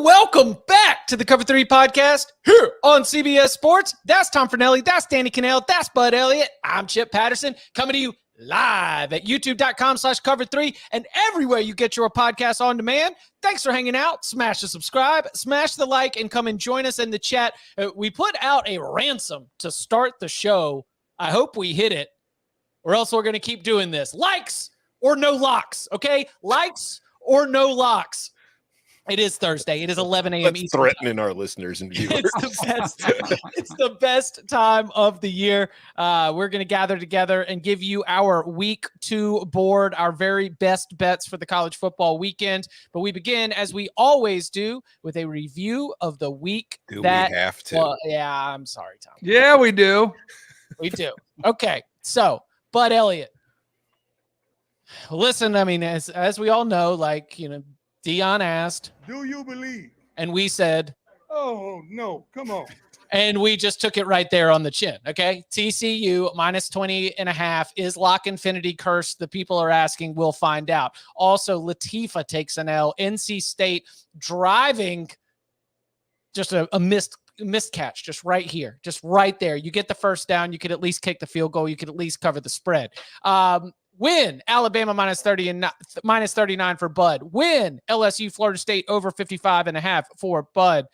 welcome back to the Cover 3 podcast here on CBS Sports. That's Tom Fornelli, that's Danny Cannell, that's Bud Elliott. I'm Chip Patterson, coming to you live at youtube.com/cover3 and everywhere you get your podcast on demand. Thanks for hanging out. Smash the subscribe, smash the like, and come and join us in the chat. We put out a ransom to start the show. I hope we hit it, or else we're going to keep doing this. Likes or no locks, okay? Likes or no locks. It is Thursday. It is 11 a.m. Eastern. Threatening our listeners and viewers. It's the best time of the year. We're going to gather together and give you our week 2 board, our very best bets for the college football weekend. But we begin, as we always do, with a review of the week. We have to? Well, yeah, I'm sorry, Tom. Yeah, we do. We do. Okay, so Bud Elliott. Listen, I mean, as we all know, Dion asked, "Do you believe?" And we said, "Oh, no, come on." And we just took it right there on the chin, okay? TCU minus 20.5. Is Lock Infinity cursed? The people are asking. We'll find out. Also, Latifa takes an L. NC State driving, just a missed catch, just right here, just right there. You get the first down. You could at least kick the field goal. You could at least cover the spread. Win Alabama minus 30 and minus 39 for Bud. Win LSU Florida State over 55.5 for Bud.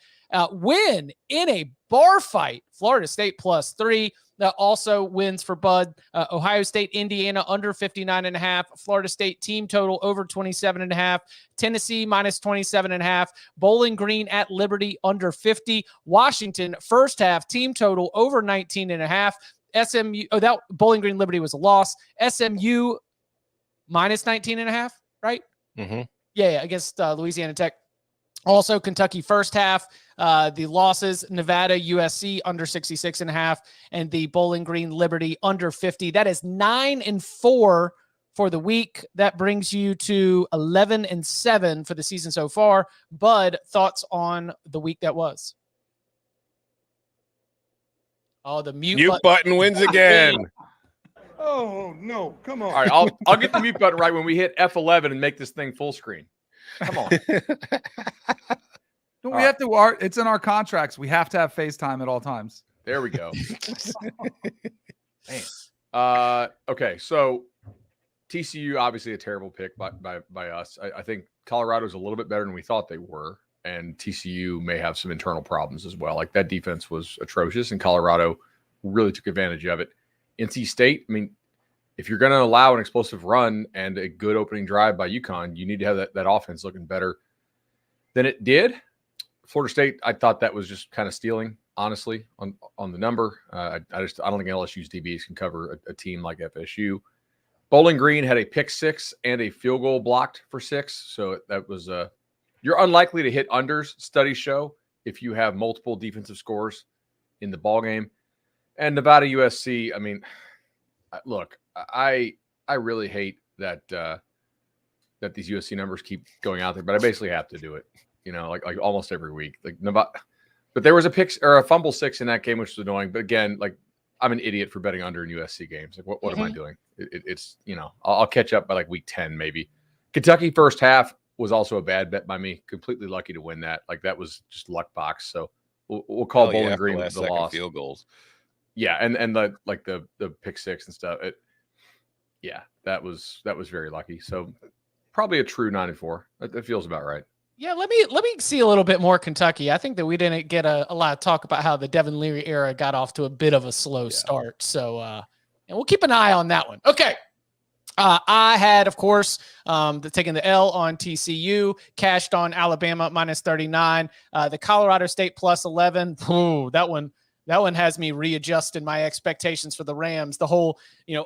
Win in a bar fight Florida State plus 3. That also wins for Bud. Ohio State Indiana under 59.5. Florida State team total over 27.5. Tennessee minus 27.5. Bowling Green at Liberty under 50. Washington first half team total over 19.5. SMU, that Bowling Green Liberty was a loss. SMU minus 19.5, right? Mm-hmm. Yeah, against Louisiana Tech. Also, Kentucky first half. The losses, Nevada, USC under 66.5, and the Bowling Green Liberty under 50. That is 9-4 for the week. That brings you to 11-7 for the season so far. Bud, thoughts on the week that was? Oh, the mute button wins again. Oh, no, come on. All right, I'll get the mute button right when we hit F11 and make this thing full screen. Come on. Don't we have to? It's in our contracts. We have to have FaceTime at all times. There we go. Okay, so TCU obviously a terrible pick by us. I think Colorado's a little bit better than we thought they were, and TCU may have some internal problems as well. Like, that defense was atrocious, and Colorado really took advantage of it. NC State, I mean, if you're going to allow an explosive run and a good opening drive by UConn, you need to have that offense looking better than it did. Florida State, I thought that was just kind of stealing, honestly, on the number. I don't think LSU's DBs can cover a team like FSU. Bowling Green had a pick 6 and a field goal blocked for 6, so that was you're unlikely to hit unders, studies show, if you have multiple defensive scores in the ball game. And Nevada USC, I mean, look, I really hate that these USC numbers keep going out there, but I basically have to do it, like almost every week. Like Nevada, but there was a pick or a fumble 6 in that game, which was annoying. But again, like, I'm an idiot for betting under in USC games. Like, what am I doing? It's I'll catch up by like week 10 maybe. Kentucky first half was also a bad bet by me. Completely lucky to win that. Like, that was just luck box. So we'll call Bowling Green the loss. Field goals. Yeah, and the pick 6 and stuff. That was very lucky. So probably a true 9-4. That feels about right. Yeah, let me see a little bit more Kentucky. I think that we didn't get a lot of talk about how the Devin Leary era got off to a bit of a slow start. So and we'll keep an eye on that one. Okay. I had, of course, taking the L on TCU, cashed on Alabama minus 39, the Colorado State plus 11. Ooh, that one has me readjusting my expectations for the Rams. The whole,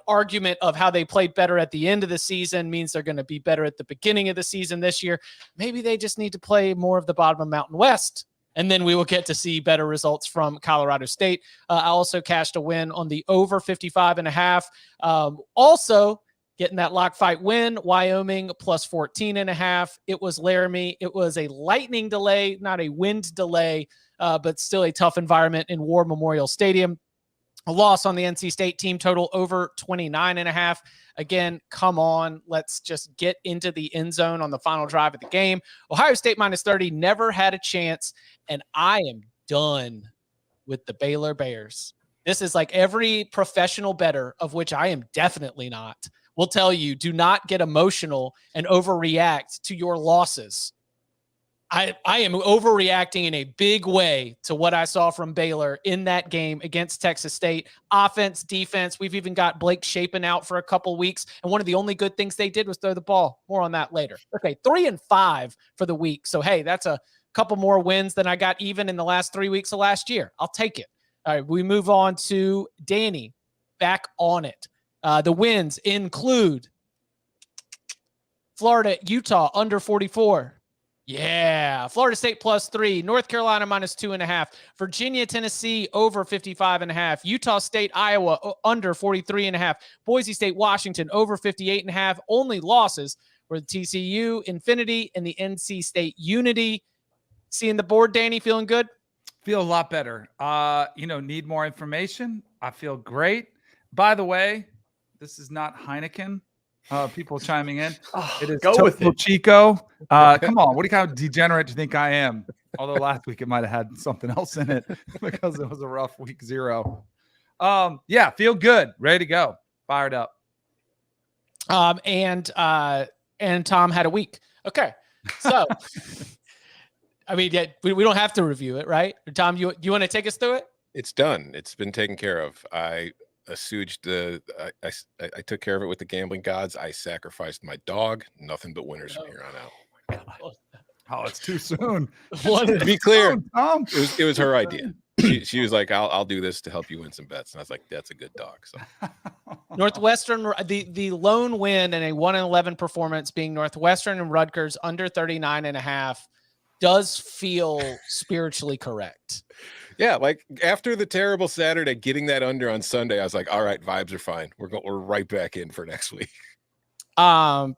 argument of how they played better at the end of the season means they're going to be better at the beginning of the season this year. Maybe they just need to play more of the bottom of Mountain West, and then we will get to see better results from Colorado State. I also cashed a win on the over 55.5. Also, getting that lock fight win, Wyoming plus 14.5. It was Laramie. It was a lightning delay, not a wind delay, but still a tough environment in War Memorial Stadium. A loss on the NC State team total over 29.5. Again, come on. Let's just get into the end zone on the final drive of the game. Ohio State minus 30 never had a chance, and I am done with the Baylor Bears. This is like every professional bettor, of which I am definitely not, will tell you, do not get emotional and overreact to your losses. I am overreacting in a big way to what I saw from Baylor in that game against Texas State. Offense, defense, we've even got Blake Shapen out for a couple weeks, and one of the only good things they did was throw the ball. More on that later. Okay, 3-5 for the week. So, hey, that's a couple more wins than I got even in the last 3 weeks of last year. I'll take it. All right, we move on to Danny. Back on it. The wins include Florida, Utah, under 44. Yeah. Florida State +3, North Carolina -2.5, Virginia, Tennessee over 55.5, Utah State, Iowa under 43.5, Boise State, Washington over 58.5. Only losses were the TCU, Infinity, and the NC State Unity. Seeing the board, Danny, feeling good? Feel a lot better. Need more information. I feel great. By the way, this is not Heineken. People chiming in. It is Go with Topo it. Chico. Come on. What kind of degenerate do you think I am? Although last week it might have had something else in it because it was a rough week 0. Feel good. Ready to go. Fired up. And Tom had a week. Okay. So, I mean, yeah, we don't have to review it, right? Tom, you want to take us through it? It's done. It's been taken care of. I assuaged I took care of it with the gambling gods. I sacrificed my dog. Nothing but winners from here on out. Oh, it's too soon. To be clear, Tom. it was her idea. She was like, I'll do this to help you win some bets. And I was like, that's a good dog. So Northwestern, the lone win and a 1-11 performance being Northwestern and Rutgers under 39.5 does feel spiritually correct. yeah, like after the terrible Saturday, getting that under on Sunday, I was like, all right, vibes are fine. We're right back in for next week. So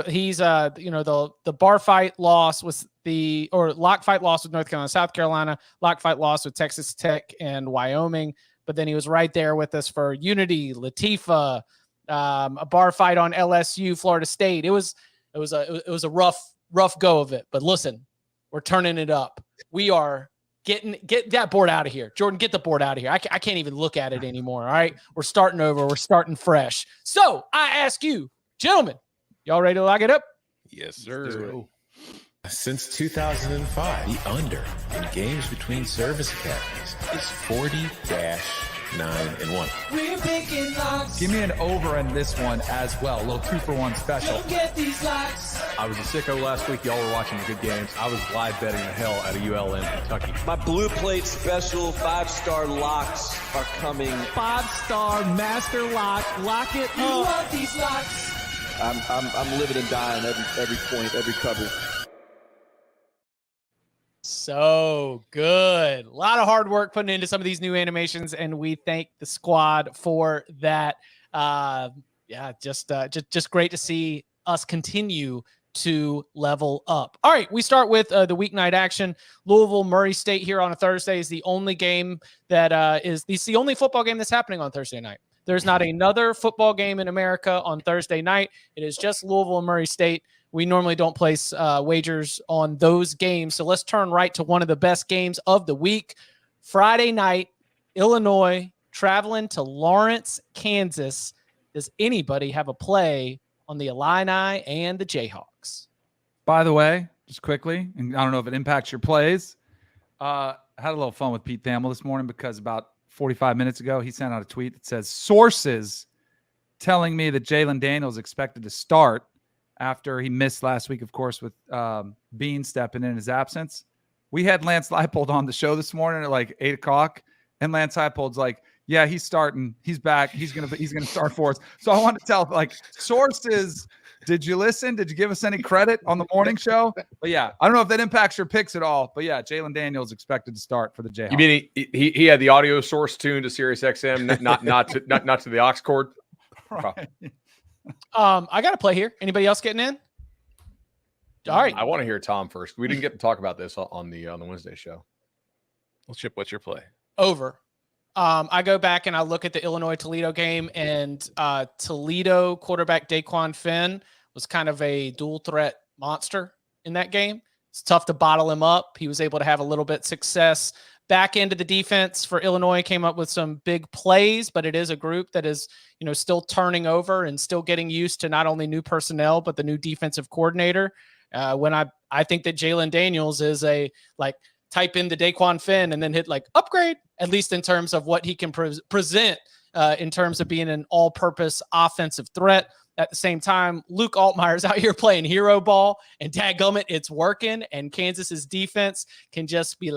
he's the bar fight loss was lock fight loss with North Carolina, South Carolina, lock fight loss with Texas Tech and Wyoming, but then he was right there with us for Unity, Latifah, a bar fight on LSU, Florida State. It was a rough go of it, but listen, we're turning it up. We are get that board out of here. Jordan, get the board out of here. I can't even look at it anymore. All right. We're starting over. We're starting fresh. So I ask you, gentlemen, y'all ready to lock it up? Yes, sir. Since 2005, the under in games between service academies is 40-9-1. We're picking locks. Give me an over in this one as well. A little 2-for-1 special. Don't get these locks. I was a sicko last week. Y'all were watching the good games. I was live betting the hell out of ULM Kentucky. My blue plate special 5-star locks are coming. 5-star master lock. Lock it You up. want these locks? I'm living and dying every point, every cover. So good. A lot of hard work putting into some of these new animations, and we thank the squad for that. Just great to see us continue to level up. All right, we start with the weeknight action. Louisville, Murray State here on a Thursday is the only game that is the only football game that's happening on Thursday night. There's not another football game in America on Thursday night. It is just Louisville and Murray State. We normally don't place wagers on those games. So let's turn right to one of the best games of the week. Friday night, Illinois traveling to Lawrence, Kansas. Does anybody have a play on the Illini and the Jayhawks? By the way, just quickly, and I don't know if it impacts your plays. Had a little fun with Pete Thamel this morning because about 45 minutes ago, he sent out a tweet that says, sources telling me that Jalen Daniels expected to start after he missed last week, of course, with Bean stepping in his absence. We had Lance Leipold on the show this morning at like 8 o'clock, and Lance Leipold's like, yeah, he's starting. He's back. He's gonna start for us. So I want to tell, like, sources, did you listen? Did you give us any credit on the morning show? But yeah, I don't know if that impacts your picks at all. But yeah, Jalen Daniels expected to start for the Jayhawks. You mean he had the audio source tuned to Sirius XM, not to the aux cord? Right. I got to play here. Anybody else getting in? All right. I want to hear Tom first. We didn't get to talk about this on the Wednesday show. Well, Chip, what's your play? Over. I go back and I look at the Illinois-Toledo game, and Toledo quarterback Daquan Finn was kind of a dual threat monster in that game. It's tough to bottle him up. He was able to have a little bit success. Back into the defense for Illinois came up with some big plays, but it is a group that is, still turning over and still getting used to not only new personnel, but the new defensive coordinator. When I think that Jalen Daniels is type in the Daquan Finn and then hit upgrade, at least in terms of what he can present in terms of being an all-purpose offensive threat. At the same time, Luke Altmaier's out here playing hero ball, and dadgummit, it's working. And Kansas's defense can just be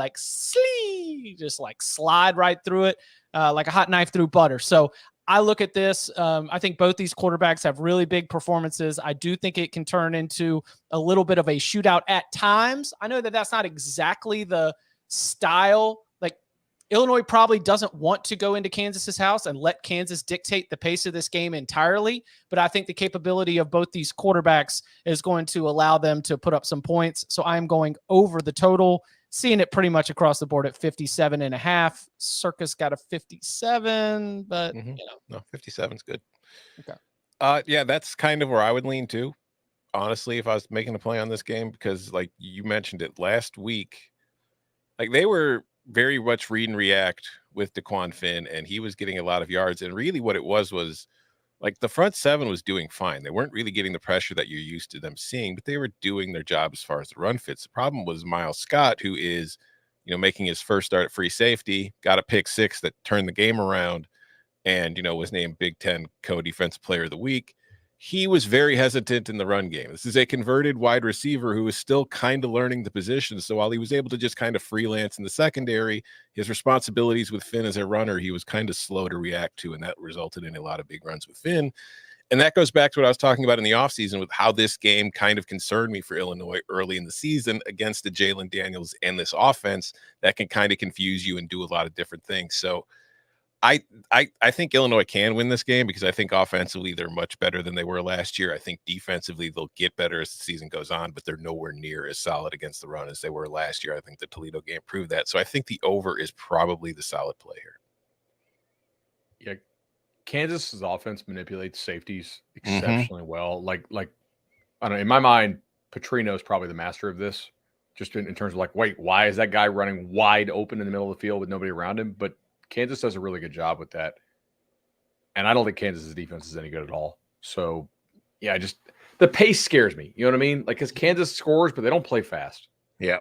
just slide right through it like a hot knife through butter. So I look at this. I think both these quarterbacks have really big performances. I do think it can turn into a little bit of a shootout at times. I know that that's not exactly the style. Illinois probably doesn't want to go into Kansas's house and let Kansas dictate the pace of this game entirely. But I think the capability of both these quarterbacks is going to allow them to put up some points. So I'm going over the total, seeing it pretty much across the board at 57.5. Circus got a 57, but no, 57 is good. Okay. Yeah, that's kind of where I would lean to, honestly, if I was making a play on this game, because you mentioned it last week, they were very much read and react with Daquan Finn, and he was getting a lot of yards. And really what it was the front seven was doing fine. They weren't really getting the pressure that you're used to them seeing, but they were doing their job as far as the run fits. The problem was Miles Scott, who is, making his first start at free safety, got a pick six that turned the game around and, was named Big Ten Co-Defensive Player of the Week. He was very hesitant in the run game. This is a converted wide receiver who is still kind of learning the position. So while he was able to just kind of freelance in the secondary, his responsibilities with Finn as a runner, he was kind of slow to react to, and that resulted in a lot of big runs with Finn. And that goes back to what I was talking about in the offseason with how this game kind of concerned me for Illinois early in the season against the Jalen Daniels and this offense that can kind of confuse you and do a lot of different things. So I think Illinois can win this game because I think offensively they're much better than they were last year. I think defensively they'll get better as the season goes on, but they're nowhere near as solid against the run as they were last year. I think the Toledo game proved that. So I think the over is probably the solid play here. Yeah, Kansas's offense manipulates safeties exceptionally well. I don't know, in my mind, Petrino is probably the master of this, just in terms of wait, why is that guy running wide open in the middle of the field with nobody around him? But Kansas does a really good job with that. And I don't think Kansas's defense is any good at all. So, yeah, just the pace scares me. You know what I mean? Because Kansas scores, but they don't play fast. Yeah.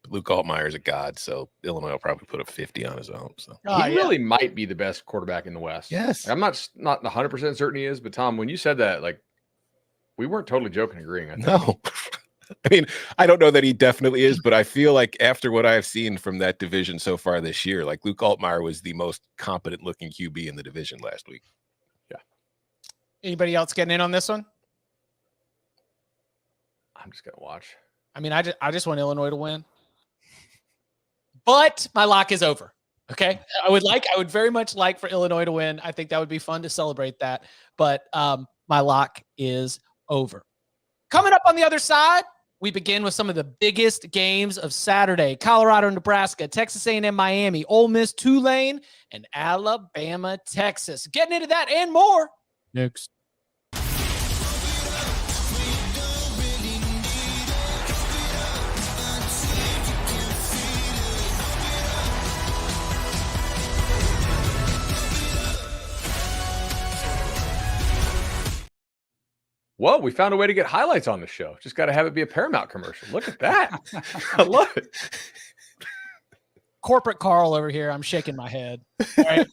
Luke Altmaier is a god, so Illinois will probably put up 50 on his own. So he really might be the best quarterback in the West. Yes. I'm not 100% certain he is, but Tom, when you said that, we weren't totally joking and agreeing. I think. No. I mean, I don't know that he definitely is, but I feel like after what I've seen from that division so far this year, Luke Altmaier was the most competent looking QB in the division last week. Yeah. Anybody else getting in on this one? I'm just going to watch. I mean, I just want Illinois to win. But my lock is over. Okay. I would very much like for Illinois to win. I think that would be fun to celebrate that. But my lock is over. Coming up on the other side, we begin with some of the biggest games of Saturday. Colorado-Nebraska, Texas A&M Miami, Ole Miss Tulane, and Alabama Texas. Getting into that and more next. Whoa, we found a way to get highlights on the show. Just got to have it be a Paramount commercial. Look at that. I love it. Corporate Carl over here. I'm shaking my head. All right?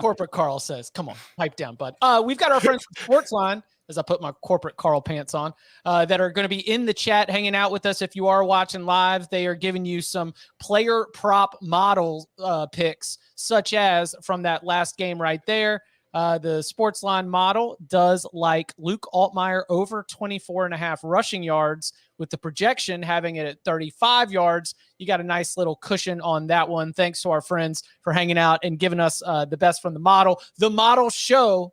Corporate Carl says, come on, pipe down, bud. We've got our friends from Sportsline, as I put my Corporate Carl pants on, that are going to be in the chat hanging out with us. If you are watching live, they are giving you some player prop model picks, such as from that last game right there. The Sportsline model does like Luke Altmaier over 24.5 rushing yards, with the projection having it at 35 yards. You got a nice little cushion on that one. Thanks to our friends for hanging out and giving us the best from the model. The model show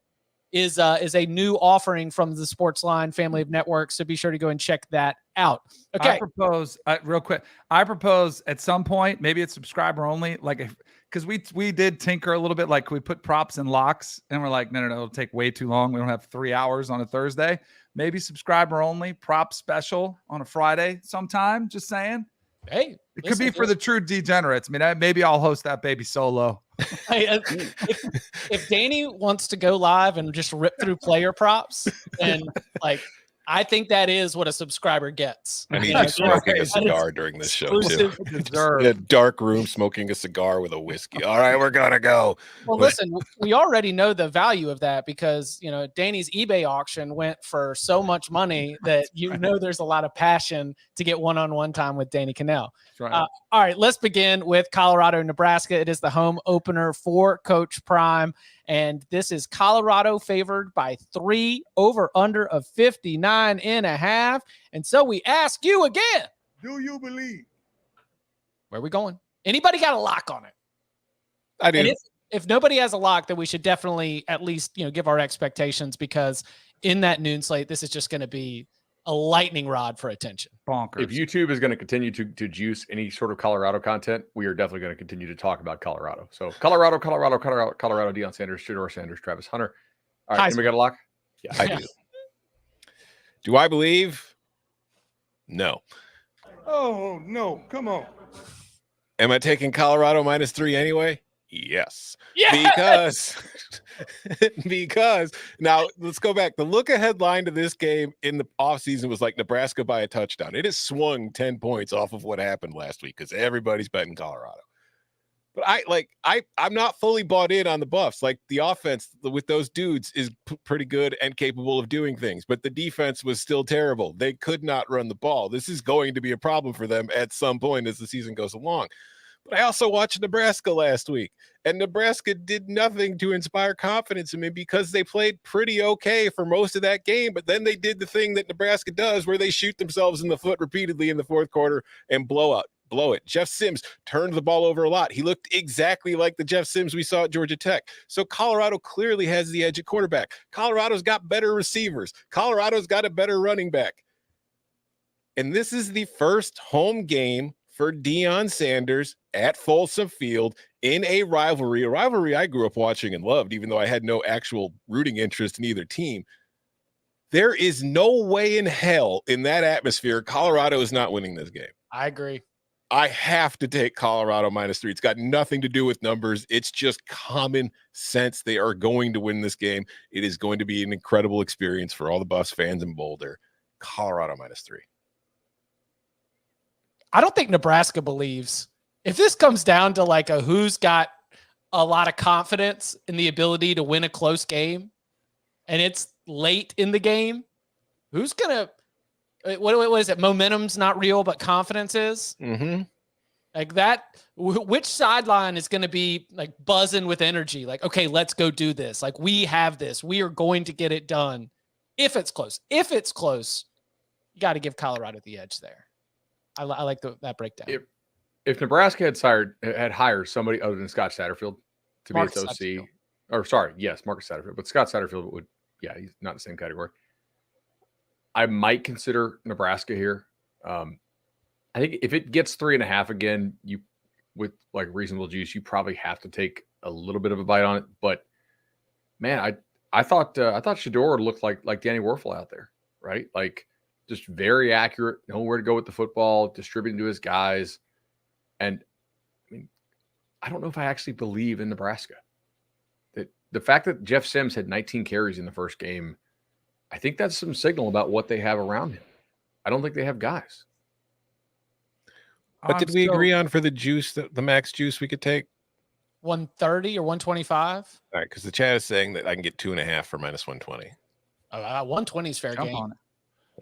is a new offering from the Sportsline family of networks. So be sure to go and check that out. Okay. I propose real quick. I propose at some point, maybe it's subscriber only, like because we did tinker a little bit, like we put props and locks and we're like, no, it'll take way too long. We don't have 3 hours on a Thursday. Maybe subscriber only, prop special on a Friday sometime. Just saying. Hey, it could be for the true degenerates. I mean, maybe I'll host that baby solo. If Danny wants to go live and just rip through player props, and like, I think that is what a subscriber gets. I need you smoking a cigar during this show too. In a dark room, smoking a cigar with a whiskey. All right, we're gonna go. Well, listen, we already know the value of that because Danny's eBay auction went for so much money that there's a lot of passion to get one-on-one time with Danny Cannell. Right. All right, let's begin with Colorado-Nebraska. It is the home opener for Coach Prime. And this is Colorado favored by 3, over under of 59.5. And so we ask you again. Do you believe? Where are we going? Anybody got a lock on it? I do. And if nobody has a lock, then we should definitely at least, give our expectations, because in that noon slate, this is just going to be a lightning rod for attention. Bonkers. If YouTube is going to continue to juice any sort of Colorado content, we are definitely going to continue to talk about Colorado. So Colorado, Deion Sanders, Shedeur Sanders, Travis Hunter. All right, we got a lock? Yeah, I do. Do I believe? No. Oh, no. Come on. Am I taking Colorado -3 anyway? Yes. Because now let's go back. The look ahead line to this game in the offseason was like Nebraska by a touchdown. It has swung 10 points off of what happened last week because everybody's betting Colorado. But I'm not fully bought in on the Buffs. Like, the offense with those dudes is pretty good and capable of doing things, but the defense was still terrible. They could not run the ball. This is going to be a problem for them at some point as the season goes along. But I also watched Nebraska last week, and Nebraska did nothing to inspire confidence in me because they played pretty okay for most of that game. But then they did the thing that Nebraska does where they shoot themselves in the foot repeatedly in the fourth quarter and blow it. Jeff Sims turned the ball over a lot. He looked exactly like the Jeff Sims we saw at Georgia Tech. So Colorado clearly has the edge at quarterback. Colorado's got better receivers. Colorado's got a better running back. And this is the first home game for Deion Sanders at Folsom Field in a rivalry I grew up watching and loved, even though I had no actual rooting interest in either team. There is no way in hell in that atmosphere Colorado is not winning this game. I agree. I have to take Colorado -3. It's got nothing to do with numbers. It's just common sense. They are going to win this game. It is going to be an incredible experience for all the Buffs fans in Boulder. Colorado -3. I don't think Nebraska believes. If this comes down to like a who's got a lot of confidence in the ability to win a close game, and it's late in the game, who's going to, what is it? Momentum's not real, but confidence is. Mm-hmm. Like that, which sideline is going to be like buzzing with energy? Like, okay, let's go do this. Like, we have this. We are going to get it done. If it's close, you got to give Colorado the edge there. I like that breakdown. If Nebraska had hired somebody other than Scott Satterfield to be its OC, Marcus Satterfield, but Scott Satterfield would, he's not in the same category. I might consider Nebraska here. I think if it gets 3.5 again, you with like reasonable juice, you probably have to take a little bit of a bite on it. But man, I thought Shedeur looked like Danny Werfel out there, right? Like, just very accurate, know where to go with the football, distributing to his guys. And I mean, I don't know if I actually believe in Nebraska. That the fact that Jeff Sims had 19 carries in the first game, I think that's some signal about what they have around him. I don't think they have guys. What did we agree on for the juice, the max juice we could take? 130 or 125? All right, because the chat is saying that I can get 2.5 for -120. 120 is fair game. On it.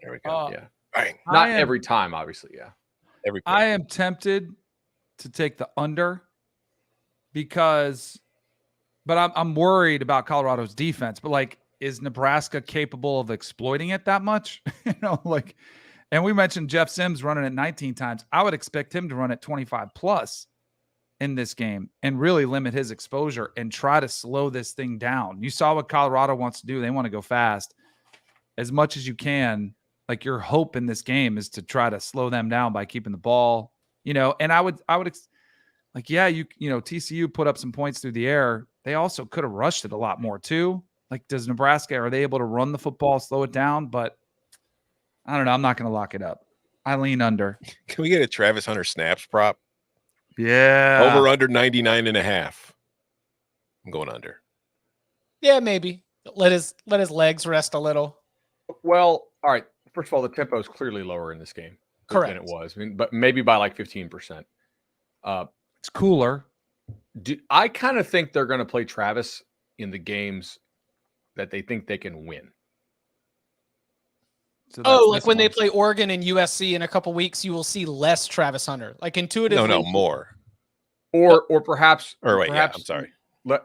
There we go. Yeah. Bang. Not every time, obviously. Yeah. Every I am tempted to take the under but I'm worried about Colorado's defense. But like, is Nebraska capable of exploiting it that much? And we mentioned Jeff Sims running it 19 times. I would expect him to run it 25 plus. in this game and really limit his exposure and try to slow this thing down. You saw what Colorado wants to do. They want to go fast as much as you can. Like, your hope in this game is to try to slow them down by keeping the ball, and I would TCU put up some points through the air. They also could have rushed it a lot more too. Like, does Nebraska, are they able to run the football, slow it down? But I don't know. I'm not going to lock it up. I lean under. Can we get a Travis Hunter snaps prop? Yeah. Over under 99.5. I'm going under. Yeah, maybe. Let his legs rest a little. Well, all right. First of all, the tempo is clearly lower in this game Correct. than it was. I mean, but maybe by like 15%. It's cooler. I kind of think they're going to play Travis in the games that they think they can win. So like when they play Oregon and USC in a couple weeks, you will see less Travis Hunter. Like, intuitively. No, more. Or perhaps. Or wait, perhaps I'm sorry.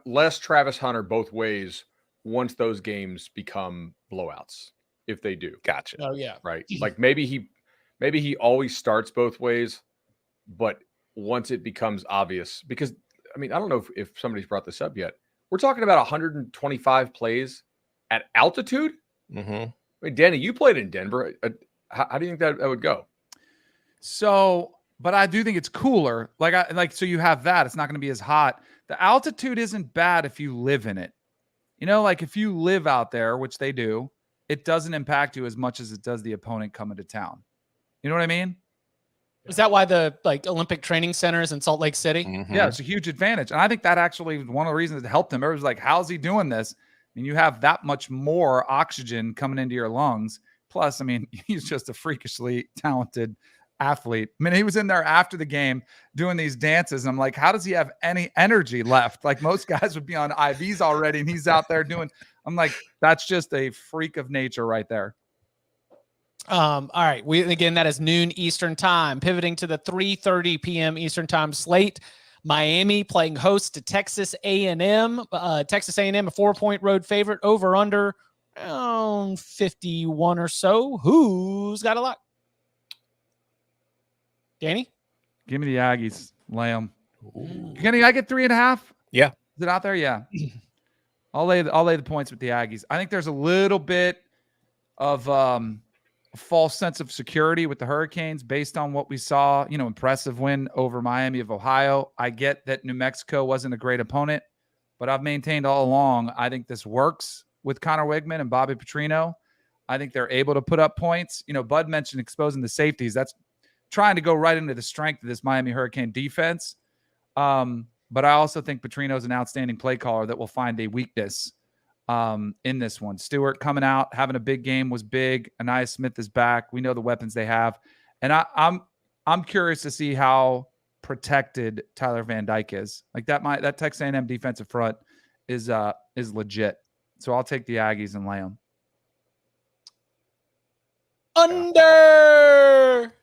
Less Travis Hunter both ways once those games become blowouts. If they do. Gotcha. Oh yeah. Right. Like maybe he always starts both ways, but once it becomes obvious, because I mean, I don't know if somebody's brought this up yet. We're talking about 125 plays at altitude. Mm-hmm. I mean, Danny, you played in Denver. How do you think that would go? So, but I do think it's cooler. So you have that. It's not going to be as hot. The altitude isn't bad if you live in it. Like if you live out there, which they do, it doesn't impact you as much as it does the opponent coming to town. You know what I mean? Is that why the Olympic training center is in Salt Lake City? Mm-hmm. Yeah, it's a huge advantage. And I think that actually was one of the reasons that helped him. Everyone's like, how's he doing this? And you have that much more oxygen coming into your lungs. Plus, I mean, he's just a freakishly talented athlete. I mean, he was in there after the game doing these dances. And I'm like, how does he have any energy left? Like, most guys would be on IVs already, and he's out there doing. I'm like, that's just a freak of nature right there. All right. That is noon Eastern time. Pivoting to the 3:30 p.m. Eastern time slate. Miami playing host to Texas A&M. Texas A&M, a 4-point road favorite, over under around 51 or so. Who's got a lot? Danny? Give me the Aggies. Lay them. Can I get 3.5? Yeah. Is it out there? Yeah. I'll lay the points with the Aggies. I think there's a little bit of a false sense of security with the Hurricanes based on what we saw. Impressive win over Miami of Ohio. I get that New Mexico wasn't a great opponent, but I've maintained all along I think this works with Connor Wigman and Bobby Petrino. I think they're able to put up points. Bud mentioned exposing the safeties. That's trying to go right into the strength of this Miami Hurricane defense. But I also think Petrino's an outstanding play caller that will find a weakness in this one. Stewart coming out, having a big game was big. Anaya Smith is back. We know the weapons they have. And I'm curious to see how protected Tyler Van Dyke is. Like that Texas A&M defensive front is legit. So I'll take the Aggies and lay them. Under.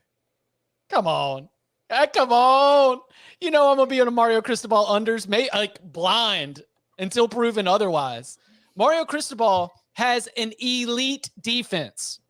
Come on. Come on. I'm going to be on a Mario Cristobal unders, blind until proven otherwise. Mario Cristobal has an elite defense.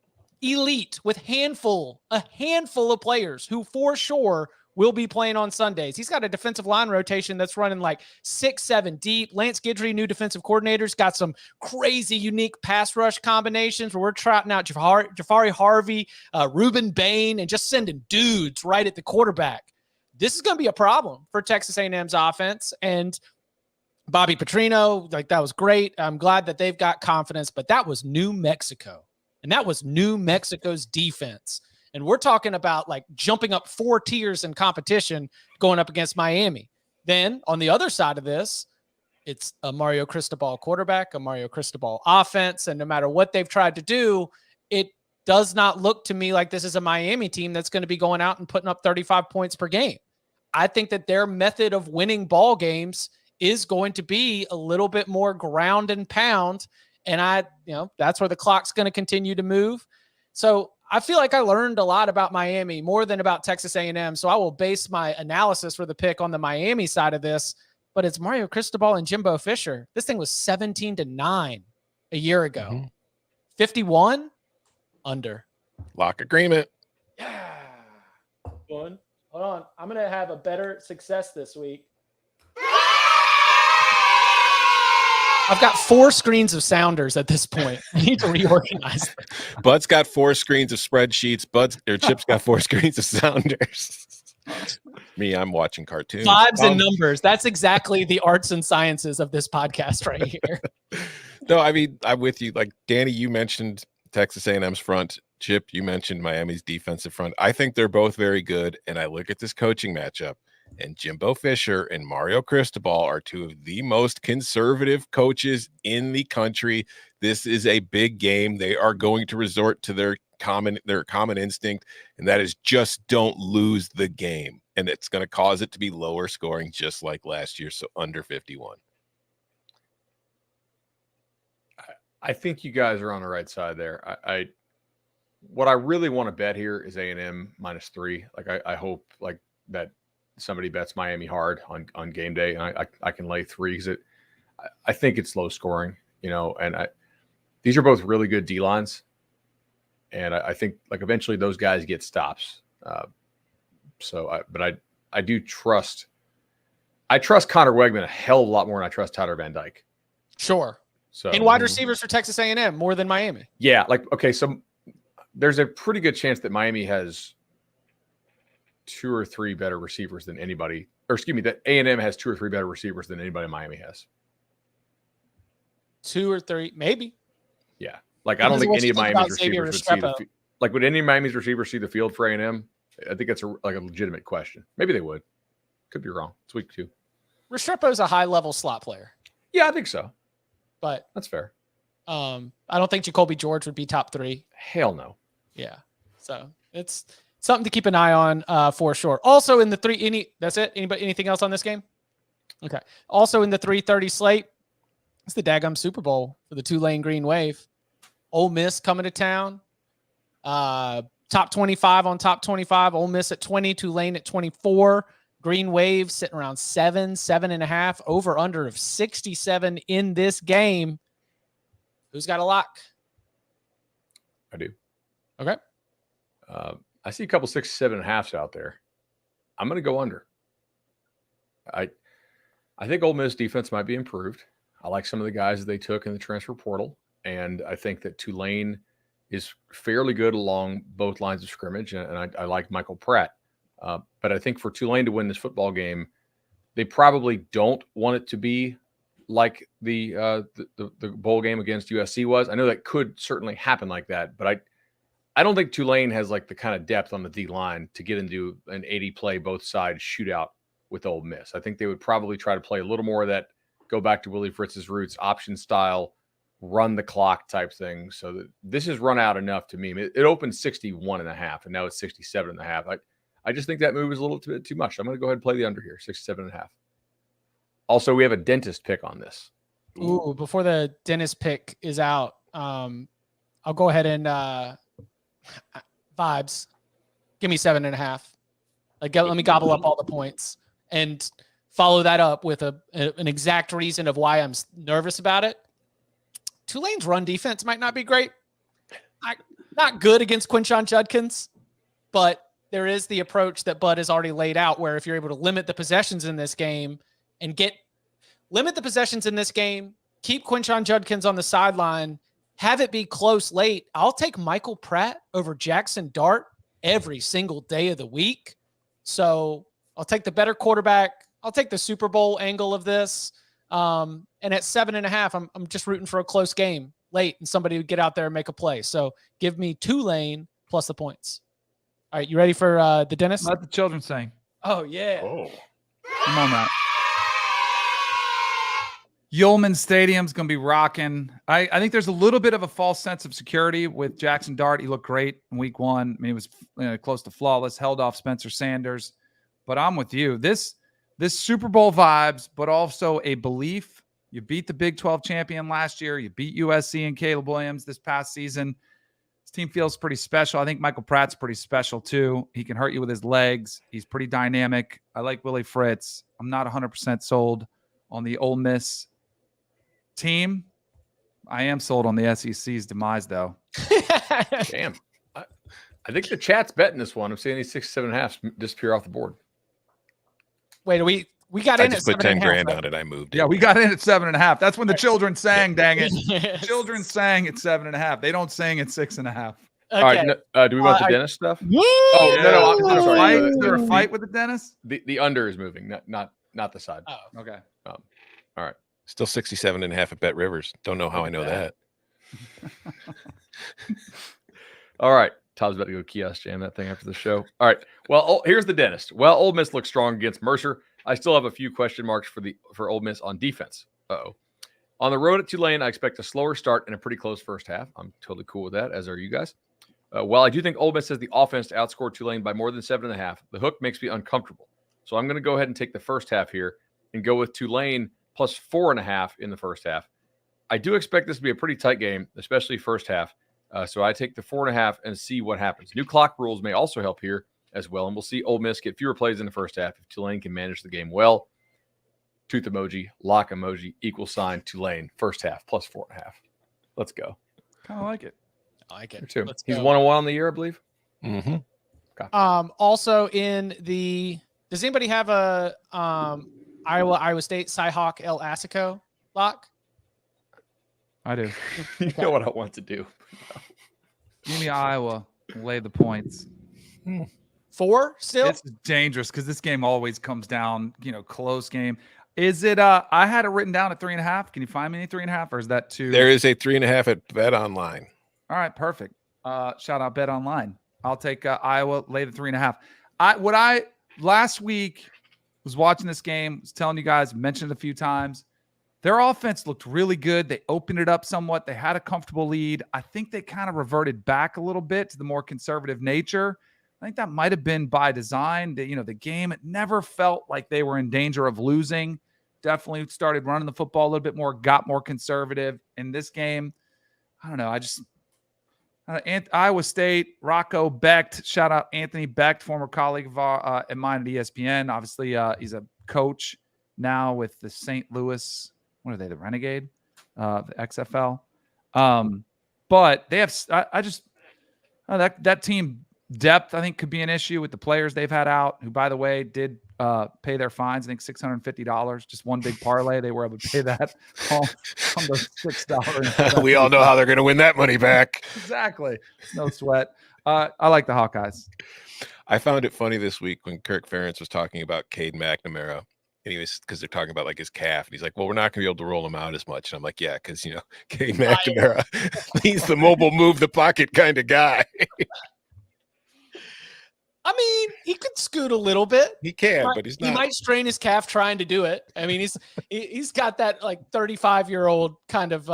Elite with a handful of players who for sure will be playing on Sundays. He's got a defensive line rotation that's running like 6-7 deep. Lance Guidry, new defensive coordinator's got some crazy, unique pass rush combinations where we're trotting out Jafari Harvey, Ruben Bain, and just sending dudes right at the quarterback. This is going to be a problem for Texas A&M's offense. And Bobby Petrino, that was great. I'm glad that they've got confidence, but that was New Mexico. And that was New Mexico's defense. And we're talking about jumping up 4 tiers in competition going up against Miami. Then on the other side of this, it's a Mario Cristobal quarterback, a Mario Cristobal offense. And no matter what they've tried to do, it does not look to me like this is a Miami team that's going to be going out and putting up 35 points per game. I think that their method of winning ball games is going to be a little bit more ground and pound. And that's where the clock's going to continue to move. So I feel like I learned a lot about Miami, more than about Texas A&M. So I will base my analysis for the pick on the Miami side of this, but it's Mario Cristobal and Jimbo Fisher. This thing was 17-9 a year ago. Mm-hmm. 51 under. Lock agreement. Yeah. Hold on. I'm going to have a better success this week. I've got 4 screens of sounders at this point. I need to reorganize them. Bud's got 4 screens of spreadsheets. Chip's got 4 screens of sounders. Me, I'm watching cartoons. Vibes and numbers. That's exactly the arts and sciences of this podcast right here. No, I mean, I'm with you. Like, Danny, you mentioned Texas A&M's front. Chip, you mentioned Miami's defensive front. I think they're both very good. And I look at this coaching matchup, and Jimbo Fisher and Mario Cristobal are 2 of the most conservative coaches in the country. This is a big game. They are going to resort to their common instinct, and that is just don't lose the game. And it's going to cause it to be lower scoring, just like last year. So under 51. I think you guys are on the right side there. What I really want to bet here is A&M -3. Like I hope like that somebody bets Miami hard on game day, and I can lay 3 because I think it's low scoring, and these are both really good D lines, and I think like eventually those guys get stops. But I do trust. I trust Connor Wegman a hell of a lot more than I trust Tyler Van Dyke. Sure. So and wide receivers for Texas A&M more than Miami. Yeah, like okay, so there's a pretty good chance that Miami has 2 or 3 better receivers than anybody, or excuse me, that A&M has 2 or 3 better receivers than anybody in Miami has. 2 or 3, maybe. Yeah, like I don't think any of Miami's receivers would see the like. Would any of Miami's receivers see the field for A&M? I think that's a legitimate question. Maybe they would. Could be wrong. It's week 2. Restrepo's a high-level slot player. Yeah, I think so. But that's fair. I don't think Jacoby George would be top 3. Hell no. Yeah. So it's something to keep an eye on for sure. Also in the 3, that's it. Anything else on this game? Okay. Also in the 3:30 slate, it's the daggum Super Bowl for the Tulane Green Wave. Ole Miss coming to town. Top 25 on top 25. Ole Miss at 20, Tulane at 24. Green Wave sitting around 7.5. Over under of 67 in this game. Who's got a lock? I do. Okay. I see a couple 6, 7.5s out there. I'm going to go under. I think Ole Miss defense might be improved. I like some of the guys that they took in the transfer portal, and I think that Tulane is fairly good along both lines of scrimmage, and I like Michael Pratt. But I think for Tulane to win this football game, they probably don't want it to be like the bowl game against USC was. I know that could certainly happen like that, but I don't think Tulane has like the kind of depth on the D line to get into an 80 play both sides shootout with Ole Miss. I think they would probably try to play a little more of that, go back to Willie Fritz's roots, option style, run the clock type thing. So that this has run out enough to me. It opened 61.5 and now it's 67.5. I just think that move is a little bit too much. I'm going to go ahead and play the under here, 67.5. Also, we have a dentist pick on this. Ooh, before the dentist pick is out, I'll go ahead and vibes. Give me 7.5. Let me gobble up all the points and follow that up with an exact reason of why I'm nervous about it. Tulane's run defense might not be great. Not good against Quinshon Judkins, but there is the approach that Bud has already laid out where if you're able to limit the possessions in this game and keep Quinshon Judkins on the sideline, have it be close late, I'll take Michael Pratt over Jackson Dart every single day of the week. So I'll take the better quarterback. I'll take the Super Bowl angle of this. And at 7.5, I'm just rooting for a close game late and somebody would get out there and make a play. So give me Tulane plus the points. All right, you ready for the dentist? Let the children sing. Oh, yeah. Oh. Come on, Matt. Yulman Stadium's going to be rocking. I think there's a little bit of a false sense of security with Jackson Dart. He looked great in week 1. I mean, he was close to flawless, held off Spencer Sanders. But I'm with you. This Super Bowl vibes, but also a belief. You beat the Big 12 champion last year. You beat USC and Caleb Williams this past season. This team feels pretty special. I think Michael Pratt's pretty special too. He can hurt you with his legs. He's pretty dynamic. I like Willie Fritz. I'm not 100% sold on the Ole Miss team. I am sold on the SEC's demise, though. Damn. I think the chat's betting this one. I'm seeing these 6, 7.5 disappear off the board. Wait, are we We got I in at just put 10 grand on it. I moved it. Yeah, we got in at 7.5. That's when the children sang, dang it. Children sang at 7.5. They don't sing at 6.5. Okay. All right. Do we want the dentist stuff? Oh, no. I'm sorry. Is there a fight with the dentist? The under is moving, not the side. Oh. Okay. All right. Still 67.5 at Bet Rivers. Don't know how I know that. All right. Tom's about to go kiosk jam that thing after the show. All right. Well, here's the dentist. Well, Ole Miss looks strong against Mercer. I still have a few question marks for Ole Miss on defense. On the road at Tulane, I expect a slower start and a pretty close first half. I'm totally cool with that, as are you guys. While I do think Ole Miss has the offense to outscore Tulane by more than 7.5, the hook makes me uncomfortable. So I'm going to go ahead and take the first half here and go with Tulane plus 4.5 in the first half. I do expect this to be a pretty tight game, especially first half. So I take the 4.5 and see what happens. New clock rules may also help here as well, and we'll see Ole Miss get fewer plays in the first half if Tulane can manage the game well. Tooth emoji, lock emoji, = Tulane, first half, plus 4.5. Let's go. Kind of like it. I like it. Too. Let's He's go. 1-1 on the year, I believe. Mm-hmm. Okay. Also in the, does anybody have a Iowa State Cyhawk El Asico lock? I do. You know what I want to do. Give me Iowa. Lay the points. 4 still? It's dangerous because this game always comes down, close game. Is it? I had it written down at 3.5. Can you find me any 3.5, or is that too? There is a 3.5 at Bet Online. All right, perfect. Shout out Bet Online. I'll take Iowa, lay the 3.5. Last week was watching this game, was telling you guys, mentioned it a few times. Their offense looked really good. They opened it up somewhat. They had a comfortable lead. I think they kind of reverted back a little bit to the more conservative nature. I think that might have been by design. The game, it never felt like they were in danger of losing. Definitely started running the football a little bit more, got more conservative. In this game, I don't know. Iowa State, Rocco Becht, shout out Anthony Becht, former colleague of mine at ESPN. Obviously, he's a coach now with the St. Louis. What are they? The Renegade, the XFL. But they have. That team depth, I think, could be an issue with the players they've had out. Who, by the way, did pay their fines. I think $650. Just one big parlay. They were able to pay that on the $6. We all know how they're going to win that money back. Exactly. No sweat. I like the Hawkeyes. I found it funny this week when Kirk Ferentz was talking about Cade McNamara. And he was, because they're talking about like his calf. And he's like, well, we're not going to be able to roll him out as much. And I'm like, yeah, because, Cade McNamara, he's the mobile move the pocket kind of guy. I mean, he could scoot a little bit. He can, but he's not. He might strain his calf trying to do it. I mean, he's got that like 35-year-old kind of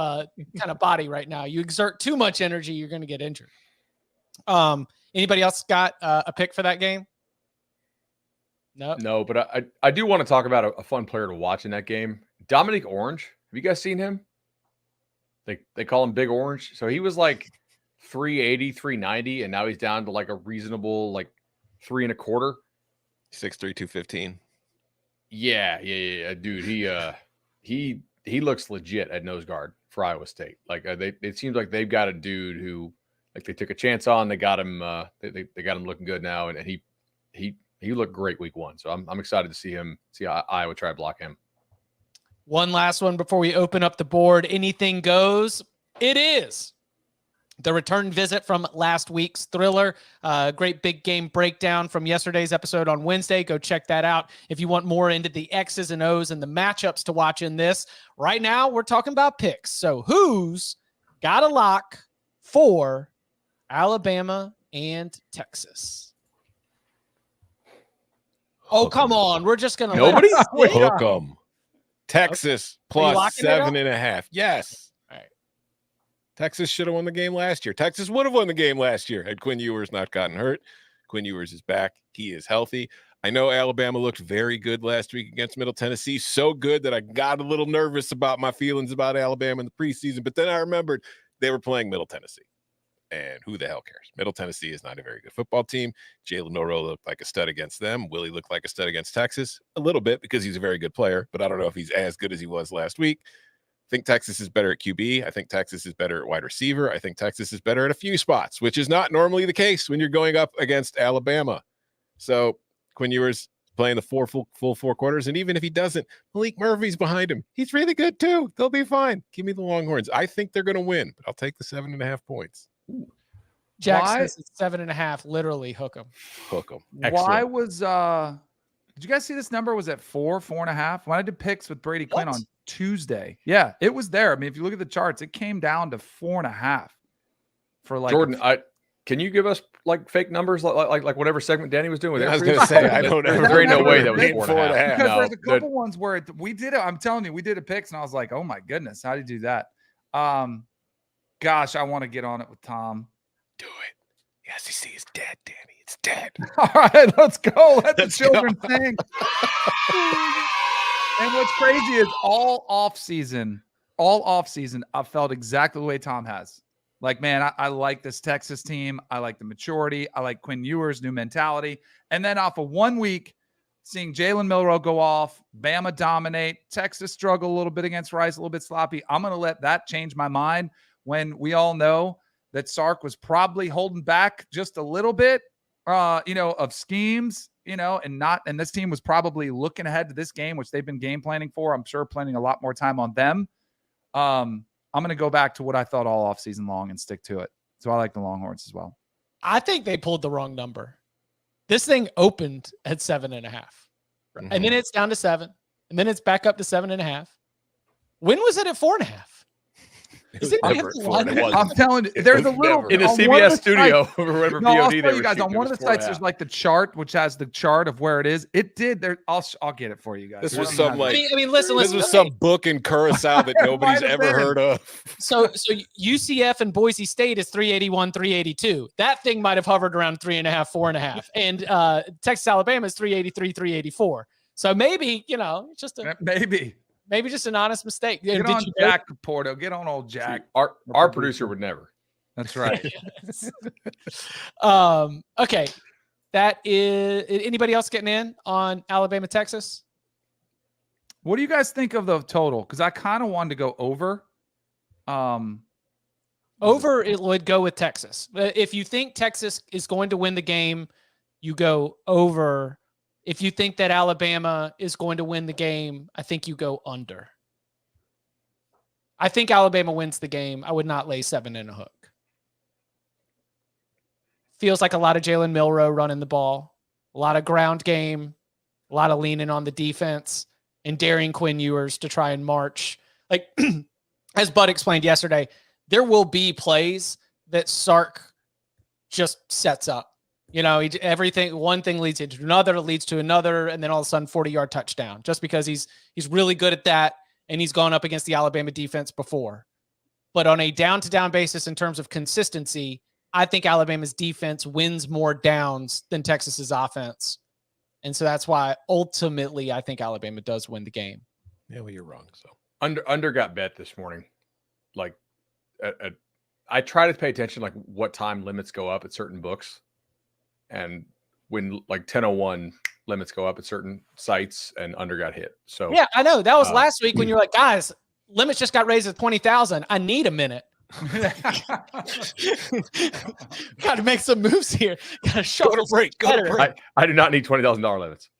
body right now. You exert too much energy, you're going to get injured. Anybody else got a pick for that game? No, but I do want to talk about a fun player to watch in that game. Dominique Orange. Have you guys seen him? They call him Big Orange. So he was like 380, 390, and now he's down to like a reasonable like 3.25. 6'3", 215. Yeah, dude. He looks legit at nose guard for Iowa State. Like it seems like they've got a dude who like they took a chance on. They got him. They got him looking good now, and he looked great week 1. So I'm excited to see Iowa try to block him. One last one before we open up the board. Anything goes. It is the return visit from last week's thriller. Great big game breakdown from yesterday's episode on Wednesday. Go check that out if you want more into the X's and O's and the matchups to watch in this. Right now, we're talking about picks. So who's got a lock for Alabama and Texas? Oh, come on. We're just going to Nobody? Hook 'em. Texas plus locking it up? 7.5. Yes. All right. Texas should have won the game last year. Texas would have won the game last year had Quinn Ewers not gotten hurt. Quinn Ewers is back. He is healthy. I know Alabama looked very good last week against Middle Tennessee. So good that I got a little nervous about my feelings about Alabama in the preseason. But then I remembered they were playing Middle Tennessee. And who the hell cares? Middle Tennessee is not a very good football team. Jalen Milroe looked like a stud against them. Willie looked like a stud against Texas. A little bit because he's a very good player. But I don't know if he's as good as he was last week. I think Texas is better at QB. I think Texas is better at wide receiver. I think Texas is better at a few spots, which is not normally the case when you're going up against Alabama. So Quinn Ewers playing the full 4 quarters. And even if he doesn't, Malik Murphy's behind him. He's really good too. They'll be fine. Give me the Longhorns. I think they're going to win, but I'll take the 7.5 points. Jack says it's 7.5. Literally hook them. Hook them. Why was did you guys see this number was at 4.5? When I did picks with Brady Quinn on Tuesday. Yeah, it was there. I mean, if you look at the charts, it came down to 4.5 for like Jordan. Can you give us like fake numbers like whatever segment Danny was doing? With I was going to say, I don't know. There ain't no way that was 4.5. Because there's a couple ones where we did it. I'm telling you, we did a picks, and I was like, oh my goodness, how do you do that? Gosh, I want to get on it with Tom. Do it. The SEC is dead, Danny. It's dead. All right, let's go. Let the children sing. And what's crazy is all off season, I felt exactly the way Tom has. Like, man, I like this Texas team. I like the maturity. I like Quinn Ewers' new mentality. And then off of 1 week, seeing Jalen Milroe go off, Bama dominate, Texas struggle a little bit against Rice, a little bit sloppy. I'm going to let that change my mind when we all know that Sark was probably holding back just a little bit, of schemes, and this team was probably looking ahead to this game, which they've been game planning for. I'm sure planning a lot more time on them. I'm going to go back to what I thought all offseason long and stick to it. So I like the Longhorns as well. I think they pulled the wrong number. This thing opened at 7.5, Mm-hmm. and then it's down to 7, and then it's back up to 7.5. When was it at 4.5? I'm telling you, there's a little in the CBS studio or whatever. No, I'll tell you guys on one of the sites. There's like the chart, which has the chart of where it is. It did there. I'll get it for you guys. This was some like. I mean, listen. This was some book in Curacao that nobody's ever heard of. So UCF and Boise State is 381, 382. That thing might have hovered around 3.5, 4.5, and Texas Alabama is 383, 384. So maybe just maybe just an honest mistake. Get on Jack Porto. Get on old Jack. Our producer would never. That's right. Okay. That is anybody else getting in on Alabama, Texas? What do you guys think of the total? Because I kind of wanted to go over. Over, it would go with Texas. If you think Texas is going to win the game, you go over. If you think that Alabama is going to win the game, I think you go under. I think Alabama wins the game. I would not lay 7 in a hook. Feels like a lot of Jalen Milroe running the ball, a lot of ground game, a lot of leaning on the defense, and daring Quinn Ewers to try and march. Like, as Bud explained yesterday, there will be plays that Sark just sets up. Everything, one thing leads into another, leads to another, and then all of a sudden 40-yard touchdown, just because he's really good at that, and he's gone up against the Alabama defense before. But on a down-to-down basis in terms of consistency, I think Alabama's defense wins more downs than Texas's offense. And so that's why ultimately I think Alabama does win the game. Yeah, well, you're wrong. So under got bet this morning. Like I try to pay attention like what time limits go up at certain books. And when like 10:01 limits go up at certain sites, and under got hit. So yeah, I know that was last week when you're like, guys, limits just got raised at 20,000. I need a minute. Got to make some moves here. Got to show a break. I do not need $20,000 limits.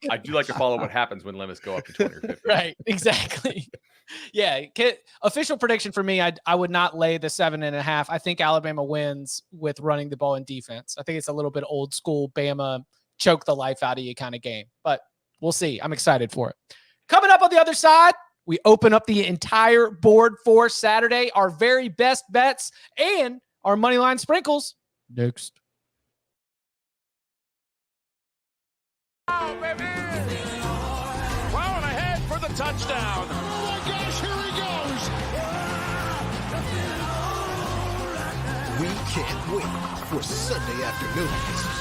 I do like to follow what happens when limits go up to 20 or 50. Right, exactly. Yeah, official prediction for me, I would not lay the 7.5. I think Alabama wins with running the ball in defense. I think it's a little bit old school Bama choke the life out of you kind of game, but we'll see. I'm excited for it. Coming up on the other side, we open up the entire board for Saturday, our very best bets and our money line sprinkles next. Oh, baby! Plowing ahead for the touchdown. Oh, my gosh, here he goes. We can't wait for Sunday afternoons.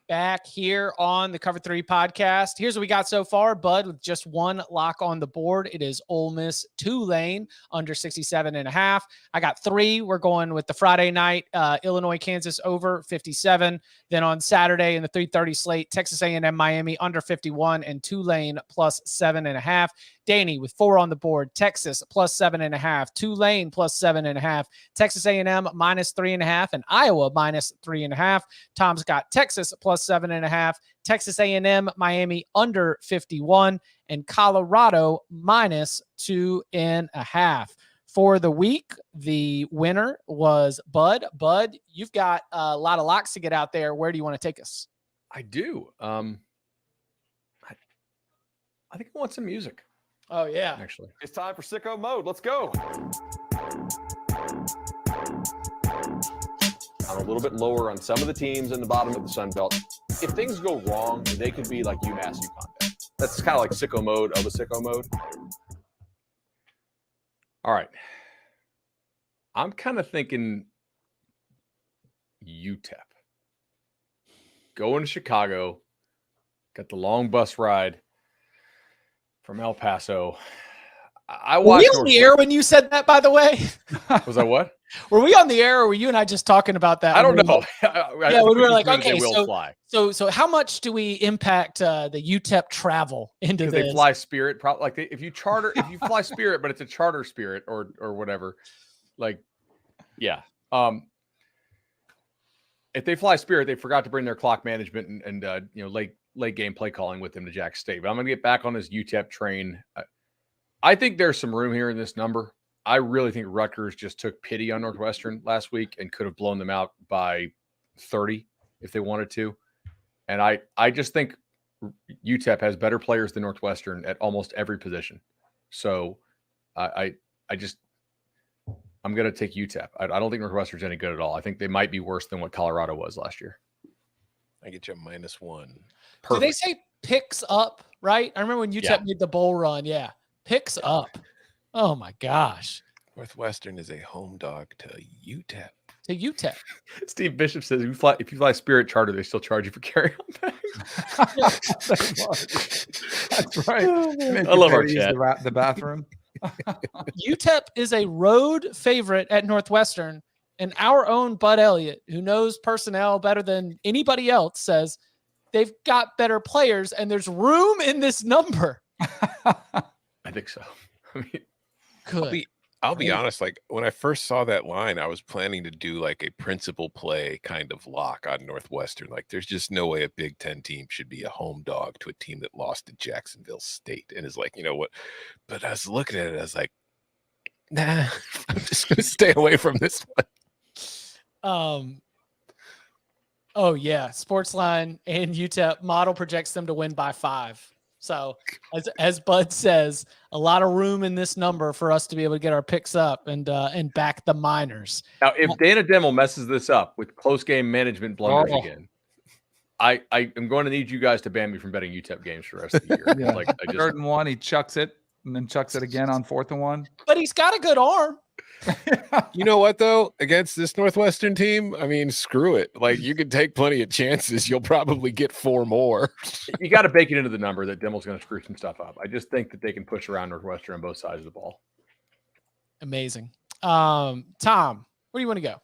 Back here on the Cover 3 podcast. Here's what we got so far, Bud, with just one lock on the board. It is Ole Miss Tulane under 67.5. I got 3. We're going with the Friday night Illinois Kansas over 57. Then on Saturday in the 3:30 slate, Texas A&M Miami under 51 and Tulane plus 7.5. Danny with 4 on the board. Texas plus 7.5. Tulane plus 7.5. Texas A&M minus 3.5, and Iowa minus 3.5. Tom's got Texas plus 7.5. Texas A&M, Miami under 51, and Colorado minus 2.5. For the week, the winner was Bud. Bud, you've got a lot of locks to get out there. Where do you want to take us? I do. I think I want some music. Oh, yeah. Actually, It's time for sicko mode. Let's go. I'm a little bit lower on some of the teams in the bottom of the Sun Belt. If things go wrong, they could be like UMass, UConn. That's kind of like sicko mode of a sicko mode. all right. I'm kind of thinking UTEP. Going to Chicago. Got the long bus ride from El Paso. I Were watched. we on the air when you said that, by the way? Was that what? Were we on the air, or were you and I just talking about that? I don't know. Yeah, we were like, okay, fly. so how much do we impact the UTEP travel into Because this? they fly Spirit, probably like if you fly Spirit, but it's a charter Spirit or whatever, like, yeah. If they fly Spirit, they forgot to bring their clock management and late game play calling with them to Jackson State. But I'm gonna get back on this UTEP train. I think there's some room here in this number. I really think Rutgers just took pity on Northwestern last week and could have blown them out by 30 if they wanted to. And I just think UTEP has better players than Northwestern at almost every position. So I'm going to take UTEP. I don't think Northwestern's any good at all. I think they might be worse than what Colorado was last year. I get you a -1. Do they say picks up, right? I remember when UTEP made the bowl run. Yeah. Picks up. Oh my gosh. Northwestern is a home dog to UTEP. To UTEP. Steve Bishop says if you fly Spirit charter, they still charge you for carry-on bags. That's right. I love our chat. The bathroom. UTEP is a road favorite at Northwestern, and our own Bud Elliott, who knows personnel better than anybody else, says they've got better players and there's room in this number. I think so. I mean, good. I'll be honest, like when I first saw that line, I was planning to do like a principal play kind of lock on Northwestern. Like there's just no way a Big Ten team should be a home dog to a team that lost to Jacksonville State. And is like, you know what? But I was looking at it, I was like, nah, I'm just going to stay away from this one. Oh yeah. Sportsline and UTEP model projects them to win by 5. So as Bud says, a lot of room in this number for us to be able to get our picks up and back the Miners. Now, if Dana Demmel messes this up with close game management blunders again, I am going to need you guys to ban me from betting UTEP games for the rest of the year. Yeah. Like 3rd and 1, he chucks it and then chucks it again on 4th and 1. But he's got a good arm. You know what, though? Against this Northwestern team, I mean, screw it. Like, you can take plenty of chances. You'll probably get 4 more. You got to bake it into the number that Demmel's going to screw some stuff up. I just think that they can push around Northwestern on both sides of the ball. Amazing. Tom, where do you want to go?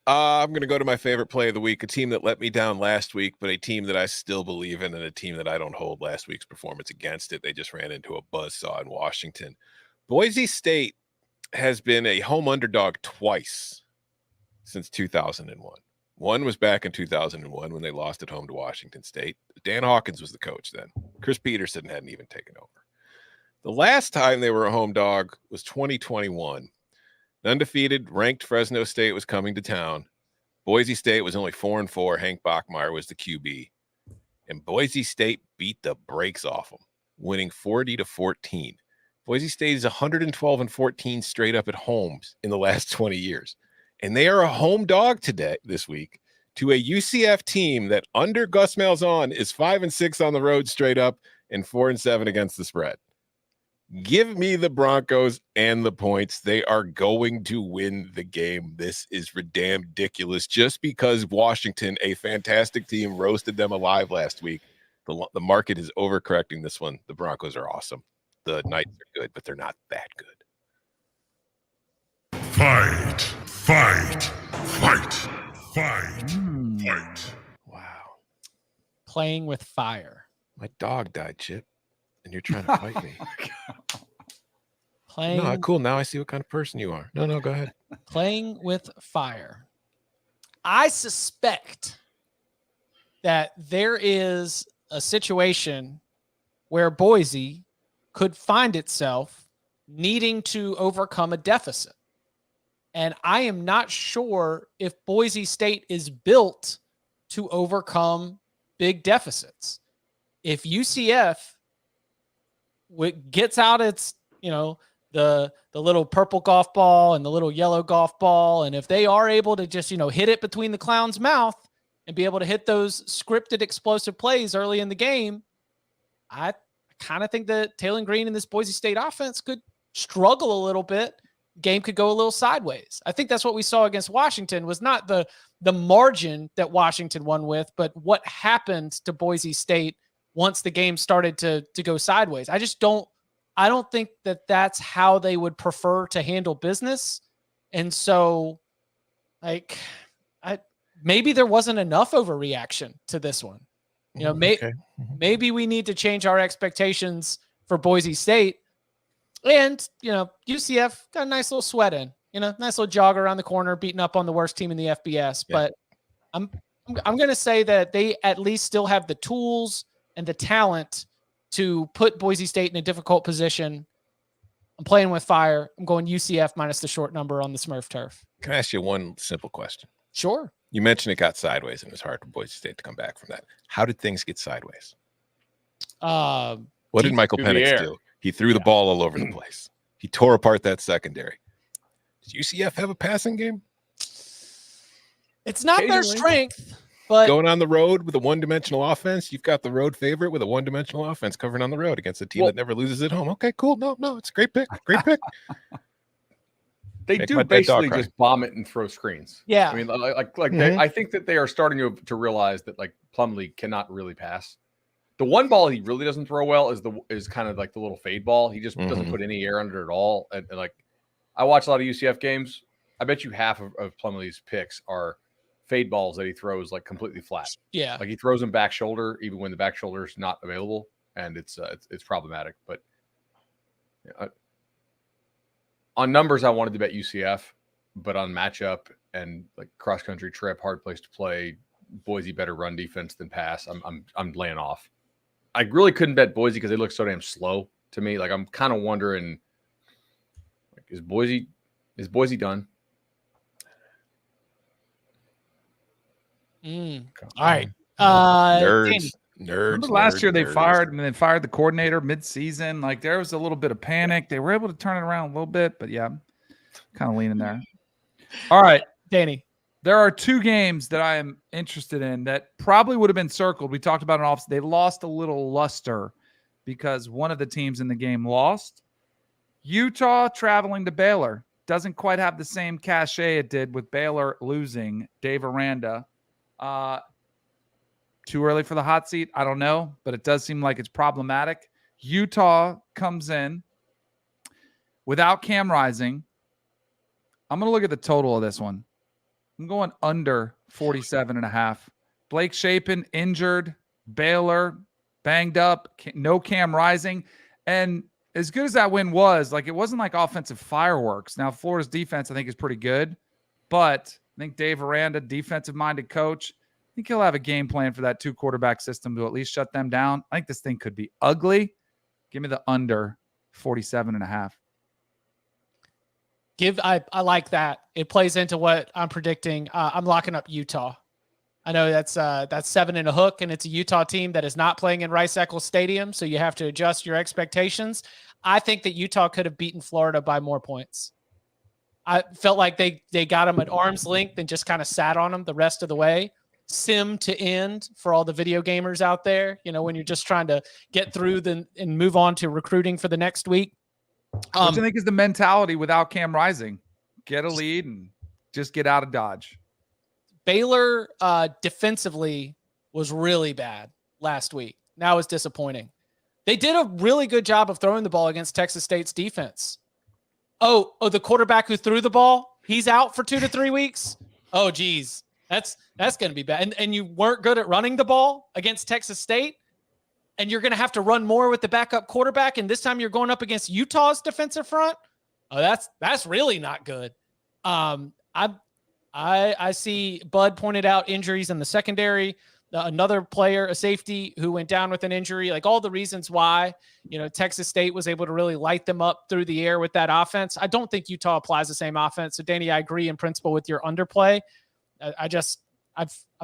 I'm going to go to my favorite play of the week, a team that let me down last week, but a team that I still believe in and a team that I don't hold last week's performance against it. They just ran into a buzzsaw in Washington. Boise State has been a home underdog twice since 2001. One was back in 2001 when they lost at home to Washington State. Dan Hawkins was the coach then. Chris Peterson hadn't even taken over. The last time they were a home dog was 2021. An undefeated, ranked Fresno State was coming to town. Boise State was only 4-4. Hank Bachmeier was the QB. And Boise State beat the brakes off them, winning 40-14. Boise State is 112-14 straight up at home in the last 20 years. And they are a home dog this week to a UCF team that under Gus Malzahn is 5-6 on the road straight up and 4-7 against the spread. Give me the Broncos and the points. They are going to win the game. This is damn ridiculous. Just because Washington, a fantastic team, roasted them alive last week, the market is overcorrecting this one. The Broncos are awesome. The Knights are good, but they're not that good. Fight, fight, fight, fight, fight. Wow. Playing with fire. My dog died, Chip. And you're trying to fight me. Playing, No, cool. Now I see what kind of person you are. No, go ahead. Playing with fire. I suspect that there is a situation where Boise could find itself needing to overcome a deficit. And I am not sure if Boise State is built to overcome big deficits. If UCF gets out its, the little purple golf ball and the little yellow golf ball, and if they are able to just, hit it between the clown's mouth and be able to hit those scripted explosive plays early in the game, I kind of think that Taylor Green and this Boise State offense could struggle a little bit. Game could go a little sideways. I think that's what we saw against Washington, was not the margin that Washington won with, but what happened to Boise State once the game started to go sideways. I don't think that that's how they would prefer to handle business. And so maybe there wasn't enough overreaction to this one. Maybe we need to change our expectations for Boise State. And, UCF got a nice little sweat in, nice little jog around the corner, beating up on the worst team in the FBS. Yeah. But I'm going to say that they at least still have the tools and the talent to put Boise State in a difficult position. I'm playing with fire. I'm going UCF minus the short number on the Smurf turf. Can I ask you one simple question? Sure. You mentioned it got sideways and it was hard for Boise State to come back from that. How did things get sideways? What did Michael Penix do? He threw the ball all over the place. He tore apart that secondary. Does UCF have a passing game? It's not their strength, but going on the road with a one-dimensional offense, you've got the road favorite with a one-dimensional offense covering on the road against a team that never loses at home. Okay, cool. No, it's a great pick. Great pick. They do basically just bomb it and throw screens. Yeah. I mean, I think that they are starting to realize that Plumlee cannot really pass. The one ball he really doesn't throw well is kind of like the little fade ball. He just doesn't put any air under it at all. And I watch a lot of UCF games. I bet you half of Plumlee's picks are fade balls that he throws completely flat. Yeah. He throws them back shoulder, even when the back shoulder is not available. And it's problematic. But on numbers, I wanted to bet UCF, but on matchup and cross country trip, hard place to play, Boise better run defense than pass. I'm laying off. I really couldn't bet Boise because they look so damn slow to me. I'm kind of wondering, is Boise done? All right. Nerds. Remember last year they fired the coordinator mid-season. There was a little bit of panic. They were able to turn it around a little bit, but yeah, kind of leaning there. All right, Danny. There are two games that I am interested in that probably would have been circled. We talked about it off. They lost a little luster because one of the teams in the game lost. Utah traveling to Baylor doesn't quite have the same cachet it did with Baylor losing. Dave Aranda. Too early for the hot seat? I don't know, but it does seem like it's problematic. Utah comes in without Cam Rising. I'm going to look at the total of this one. I'm going under 47.5. Blake Shapen injured, Baylor banged up, no Cam Rising. And as good as that win was, it wasn't like offensive fireworks. Now, Florida's defense, I think, is pretty good. But I think Dave Aranda, defensive-minded coach, I think he'll have a game plan for that two-quarterback system to at least shut them down. I think this thing could be ugly. Give me the under 47.5. I like that. It plays into what I'm predicting. I'm locking up Utah. I know that's 7 and a hook, and it's a Utah team that is not playing in Rice-Eccles Stadium, so you have to adjust your expectations. I think that Utah could have beaten Florida by more points. I felt like they got them at arm's length and just kind of sat on them the rest of the way. Sim to end for all the video gamers out there, when you're just trying to get through and move on to recruiting for the next week. Which I think is the mentality without Cam Rising. Get a lead and just get out of Dodge. Baylor defensively was really bad last week. Now it's disappointing. They did a really good job of throwing the ball against Texas State's defense. Oh, the quarterback who threw the ball, he's out for 2 to 3 weeks. Oh, geez. That's going to be bad. And you weren't good at running the ball against Texas State. and you're going to have to run more with the backup quarterback. And this time you're going up against Utah's defensive front. Oh, that's really not good. I see Bud pointed out injuries in the secondary. Another player, a safety who went down with an injury, like all the reasons why, Texas State was able to really light them up through the air with that offense. I don't think Utah applies the same offense. So Danny, I agree in principle with your underplay. I've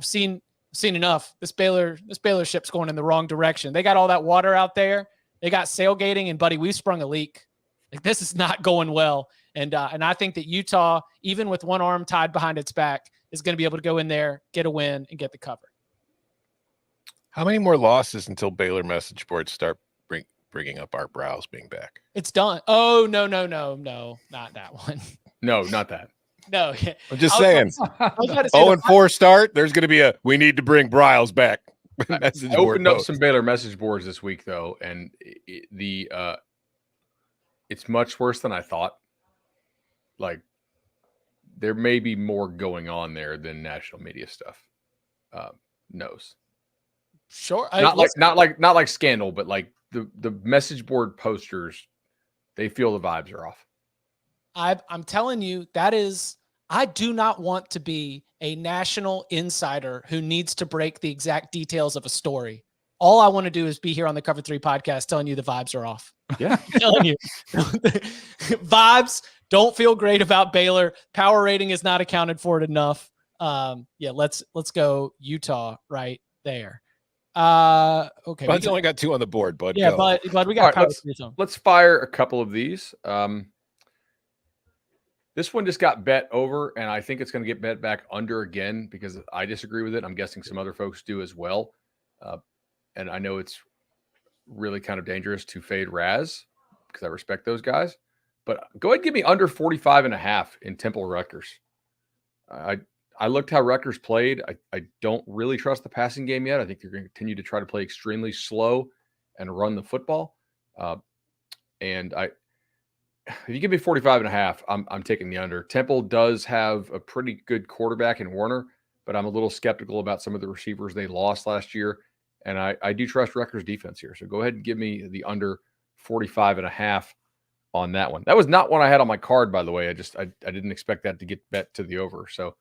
seen enough. This Baylor ship's going in the wrong direction. They got all that water out there. They got sailgating, and buddy, we've sprung a leak. Like, this is not going well. And I think that Utah, even with one arm tied behind its back, is going to be able to go in there, get a win, and get the cover. How many more losses until Baylor message boards start bringing up Art Browse being back? It's done. Oh, no, not that one. No, not that. No. I'm just saying. 0-4 start. There's going to be we need to bring Browse back. I opened up some Baylor message boards this week, though, and it's much worse than I thought. Like, there may be more going on there than national media stuff knows. Sure. Not like scandal, but like the message board posters, they feel the vibes are off. I'm telling you, I do not want to be a national insider who needs to break the exact details of a story. All I want to do is be here on the Cover 3 podcast telling you the vibes are off. Yeah. I'm telling you. Vibes don't feel great about Baylor. Power rating is not accounted for it enough. Let's go Utah right there. Okay. Bud's only got 2 on the board, Bud. Yeah, go. but we got let's fire a couple of these. This one just got bet over, and I think it's going to get bet back under again because I disagree with it. I'm guessing some other folks do as well. And I know it's really kind of dangerous to fade Raz because I respect those guys. But go ahead and give me under 45.5 in Temple-Rutgers. I looked how Rutgers played. I don't really trust the passing game yet. I think they're going to continue to try to play extremely slow and run the football. If you give me 45.5, I'm taking the under. Temple does have a pretty good quarterback in Warner, but I'm a little skeptical about some of the receivers they lost last year. And I do trust Rutgers defense here. So go ahead and give me the under 45.5 on that one. That was not one I had on my card, by the way. I didn't expect that to get bet to the over. So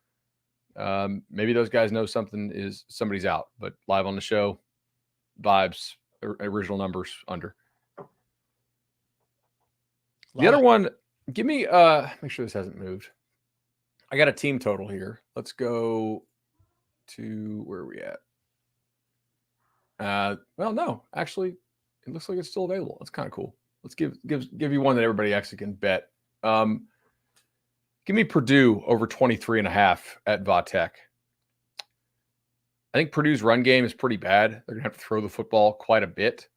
maybe those guys know somebody's out, but live on the show, vibes, original numbers under. The other one, give me, make sure this hasn't moved. I got a team total here. Let's go to where are we at? Well, no, actually, it looks like it's still available. That's kind of cool. Let's give you one that everybody actually can bet. Give me Purdue over 23.5 at Va-Tech. I think Purdue's run game is pretty bad. They're going to have to throw the football quite a bit.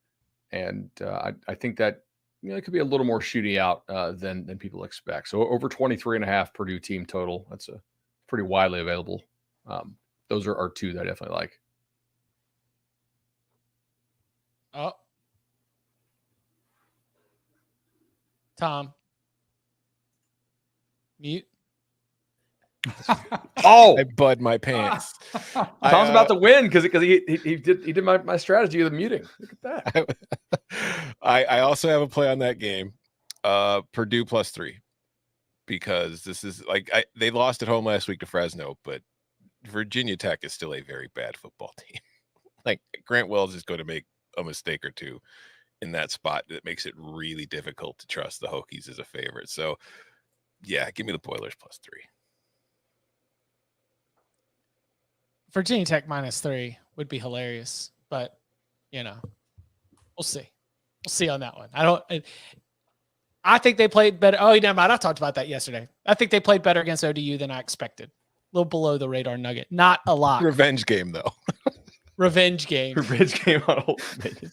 And I think that it could be a little more shooty out than people expect. So over 23.5 Purdue team total. That's a pretty widely available. Those are 2 that I definitely like. Oh. Tom. Mute. I bud my pants. Tom's about to win because he did my strategy of the muting. Look at that. I also have a play on that game. Purdue +3 because this is they lost at home last week to Fresno, but Virginia Tech is still a very bad football team. Like Grant Wells is going to make a mistake or two in that spot that makes it really difficult to trust the Hokies as a favorite. So yeah, give me the Boilers +3. Virginia Tech -3 would be hilarious, but we'll see. We'll see on that one. I think they played better. Oh, never mind. I talked about that yesterday. I think they played better against ODU than I expected. A little below the radar nugget. Not a lot. Revenge game though. Revenge game. Revenge game on Old Dominion.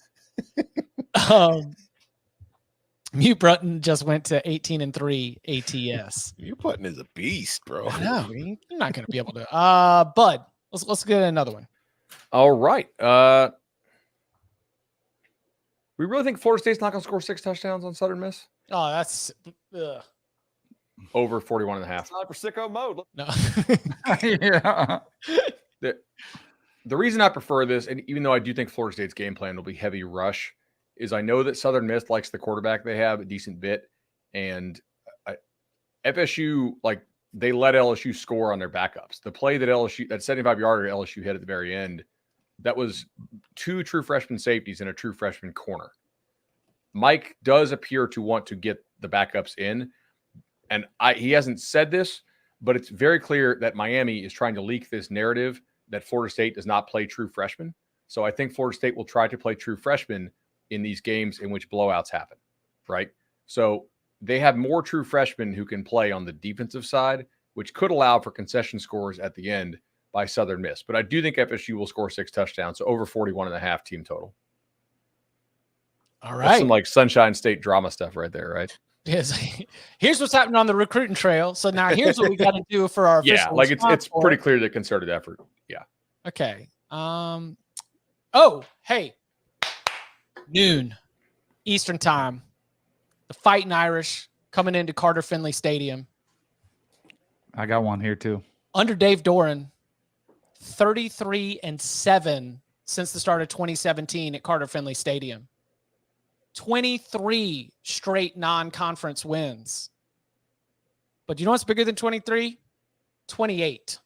Mute Brunton just went to 18-3 ATS. Mute Brunton is a beast, bro. I know. You're not going to be able to. Bud, let's get another one. All right. We really think Florida State's not going to score 6 touchdowns on Southern Miss? Oh, that's over 41.5. Time for sicko mode. No. Yeah. the reason I prefer this, and even though I do think Florida State's game plan will be heavy rush, is I know that Southern Miss likes the quarterback they have a decent bit, and FSU, like, they let LSU score on their backups. The play that LSU, that 75-yarder LSU hit at the very end, that was 2 true freshman safeties and a true freshman corner. Mike does appear to want to get the backups in, and he hasn't said this, but it's very clear that Miami is trying to leak this narrative that Florida State does not play true freshmen. So I think Florida State will try to play true freshmen in these games in which blowouts happen, right? So they have more true freshmen who can play on the defensive side, which could allow for concession scores at the end by Southern Miss. But I do think FSU will score 6 touchdowns, so over 41.5 team total. All right. That's some like Sunshine State drama stuff right there, right? Yes. Here's what's happening on the recruiting trail. So now here's what we got to do for our official. Yeah, like it's pretty clear the concerted effort. Yeah. Okay. Oh, hey. Noon Eastern time. The Fighting Irish coming into Carter Finley Stadium. I got one here too. Under Dave Doran, 33-7 since the start of 2017 at Carter Finley Stadium. 23 straight non-conference wins. But you know what's bigger than 23? 28.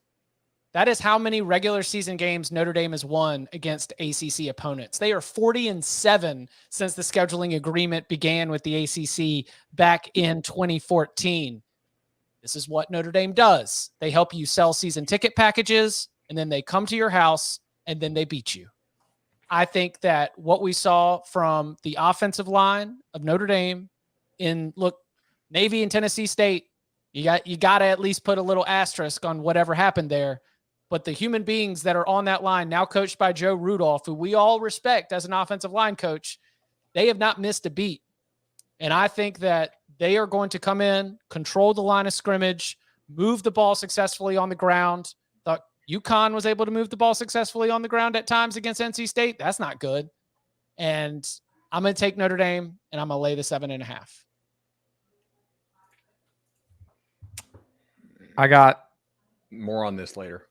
That is how many regular season games Notre Dame has won against ACC opponents. They are 40-7 since the scheduling agreement began with the ACC back in 2014. This is what Notre Dame does. They help you sell season ticket packages, and then they come to your house, and then they beat you. I think that what we saw from the offensive line of Notre Dame Navy and Tennessee State, you got to at least put a little asterisk on whatever happened there. But the human beings that are on that line, now coached by Joe Rudolph, who we all respect as an offensive line coach, they have not missed a beat. And I think that they are going to come in, control the line of scrimmage, move the ball successfully on the ground. Thought UConn was able to move the ball successfully on the ground at times against NC State. That's not good. And I'm going to take Notre Dame, and I'm going to lay the 7.5. I got more on this later.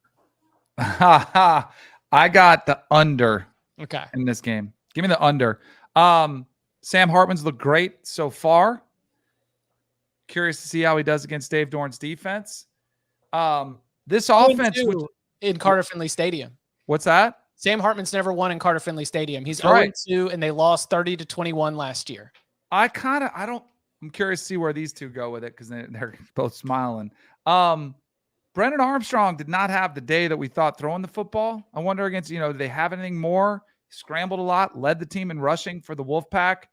I got the under Okay. in this game. Give me the under. Sam Hartman's looked great so far. Curious to see how he does against Dave Doran's defense. This offense in Carter Finley Stadium. What's that? Sam Hartman's never won in Carter Finley Stadium. He's right. 0-2, and they lost 30-21 last year. I'm curious to see where these two go with it because they're both smiling. Brennan Armstrong did not have the day that we thought throwing the football. I wonder against, do they have anything more? Scrambled a lot, led the team in rushing for the Wolfpack.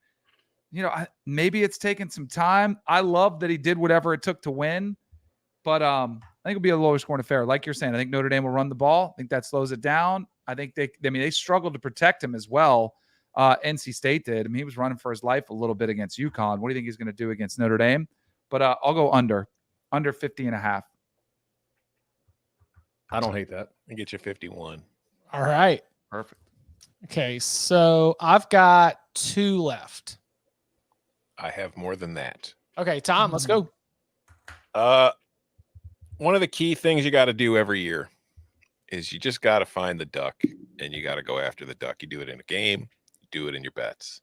Maybe it's taken some time. I love that he did whatever it took to win, but I think it'll be a lower scoring affair. Like you're saying, I think Notre Dame will run the ball. I think that slows it down. I think they struggled to protect him as well. NC State did. I mean, he was running for his life a little bit against UConn. What do you think he's going to do against Notre Dame? But I'll go under 50.5. I don't hate that. I get you 51. All right. Perfect. Okay, so I've got 2 left. I have more than that. Okay, Tom, let's go. One of the key things you got to do every year is you just got to find the duck, and you got to go after the duck. You do it in a game, you do it in your bets.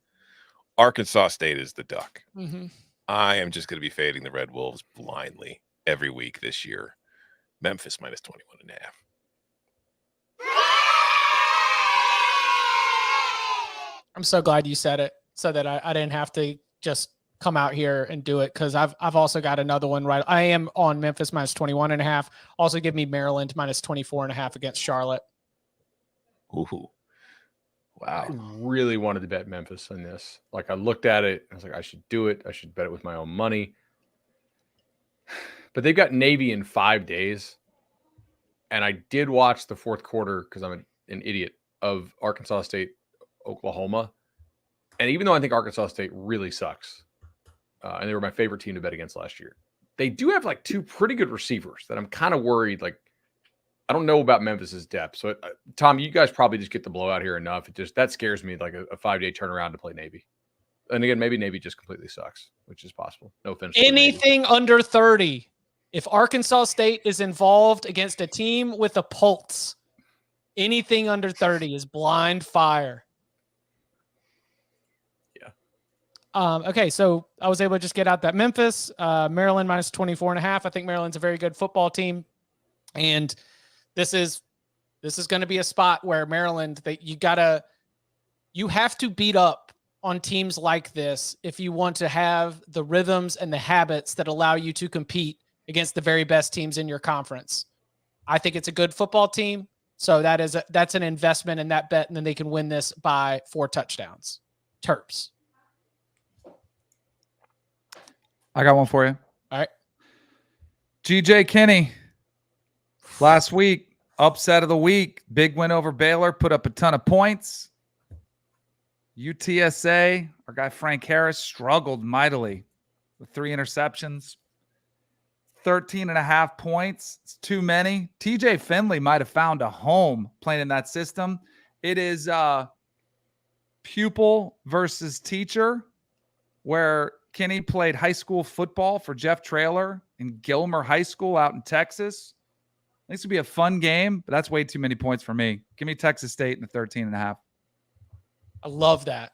Arkansas State is the duck. Mm-hmm. I am just going to be fading the Red Wolves blindly every week this year. Memphis minus 21.5. I'm so glad you said it so that I didn't have to just come out here and do it, because I've also got another one right. I am on Memphis minus 21.5. Also give me Maryland minus 24.5 against Charlotte. Ooh. Wow. I really wanted to bet Memphis on this. Like, I looked at it, I was like, I should do it. I should bet it with my own money. But they've got Navy in 5 days. And I did watch the fourth quarter, because I'm an idiot, of Arkansas State, Oklahoma. And even though I think Arkansas State really sucks, and they were my favorite team to bet against last year, they do have like 2 pretty good receivers that I'm kind of worried. Like, I don't know about Memphis's depth. So, Tom, you guys probably just get the blowout here enough. That scares me, like a 5-day turnaround to play Navy. And again, maybe Navy just completely sucks, which is possible. No offense. Anything under 30. If Arkansas State is involved against a team with a pulse, Anything under 30 is blind fire. Okay, so I was able to just get out that Memphis, Maryland minus 24.5. I think Maryland's a very good football team, and this is going to be a spot where Maryland, that you have to beat up on teams like this if you want to have the rhythms and the habits that allow you to compete against the very best teams in your conference. I think it's a good football team, so that's an investment in that bet, and then they can win this by 4 touchdowns. Terps. I got one for you. All right. GJ Kinney, last week, upset of the week, big win over Baylor, put up a ton of points. UTSA, our guy Frank Harris, struggled mightily with 3 interceptions. 13.5 points. It's too many. TJ Finley might have found a home playing in that system. It is pupil versus teacher, where Kinney played high school football for Jeff Traylor in Gilmer High School out in Texas. This would be a fun game, but that's way too many points for me. Give me Texas State in the 13.5. I love that.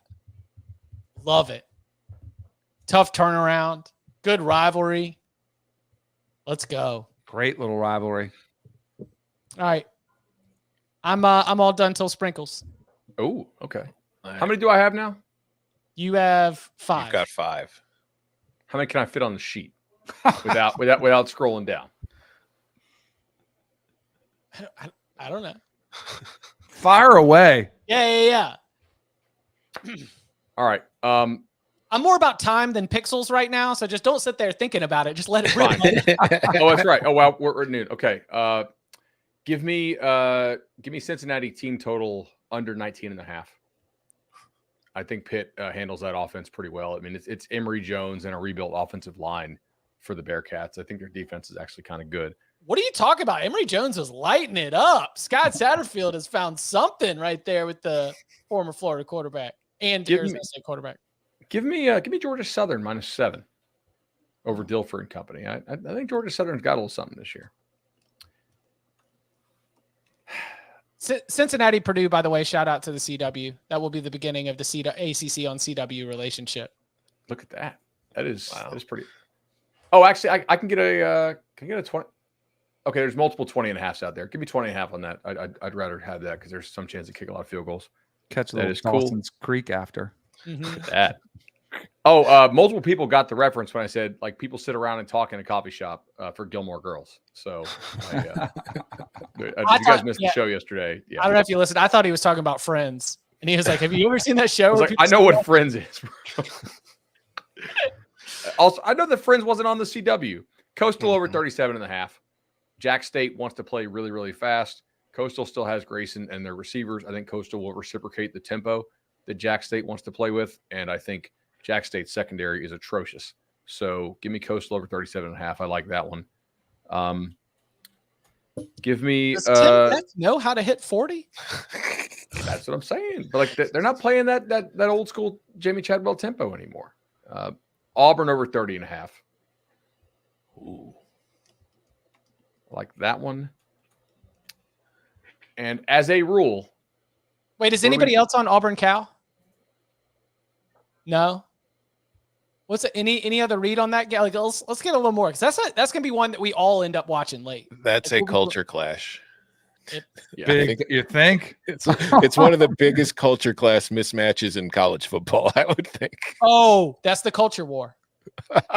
Love it. Tough turnaround. Good rivalry. Let's go. Great little rivalry. All right. I'm all done till sprinkles. Oh, okay. How many do I have now? You have 5. You've got 5. How many can I fit on the sheet without scrolling down? I don't know. Fire away. Yeah. All right. I'm more about time than pixels right now, so just don't sit there thinking about it. Just let it rip. Oh, that's right. Oh, wow, we're at noon. Okay. Give me Cincinnati team total under 19.5. I think Pitt handles that offense pretty well. I mean, it's Emory Jones and a rebuilt offensive line for the Bearcats. I think their defense is actually kind of good. What are you talking about? Emory Jones is lighting it up. Scott Satterfield has found something right there with the former Florida quarterback and Arizona State quarterback. Give me Georgia Southern -7 over Dilfer and company. I think Georgia Southern's got a little something this year. Cincinnati, Purdue, by the way, shout out to the CW. That will be the beginning of the ACC on CW relationship. Look at that. That is pretty. Oh, actually, I can get a 20. Okay, there's multiple 20.5s out there. Give me 20.5 on that. I'd rather have that because there's some chance to kick a lot of field goals. Catch that is Dawson's Creek after. That. Oh, multiple people got the reference when I said like people sit around and talk in a coffee shop for Gilmore Girls. So you guys missed the show yesterday. Yeah. I don't know if you listened. I thought he was talking about Friends, and he was like, "Have you ever seen that show?" I know what Friends is. Also, I know that Friends wasn't on the CW. Coastal over 37.5. Jack State wants to play really, really fast. Coastal still has Grayson and their receivers. I think Coastal will reciprocate the tempo that Jack State wants to play with, and I think Jack State's secondary is atrocious. So give me Coastal over 37.5. I like that one. Give me. Does Tim Beck know how to hit 40? That's what I'm saying. But like they're not playing that old school Jamie Chadwell tempo anymore. Auburn over 30.5. Ooh, like that one. And as a rule, wait, is anybody else on Auburn Cal? No. What's any other read on that? Like, let's get a little more, because that's gonna be one that we all end up watching late. That's a culture clash. Big, you think? It's one of the biggest culture clash mismatches in college football, I would think. Oh, that's the culture war.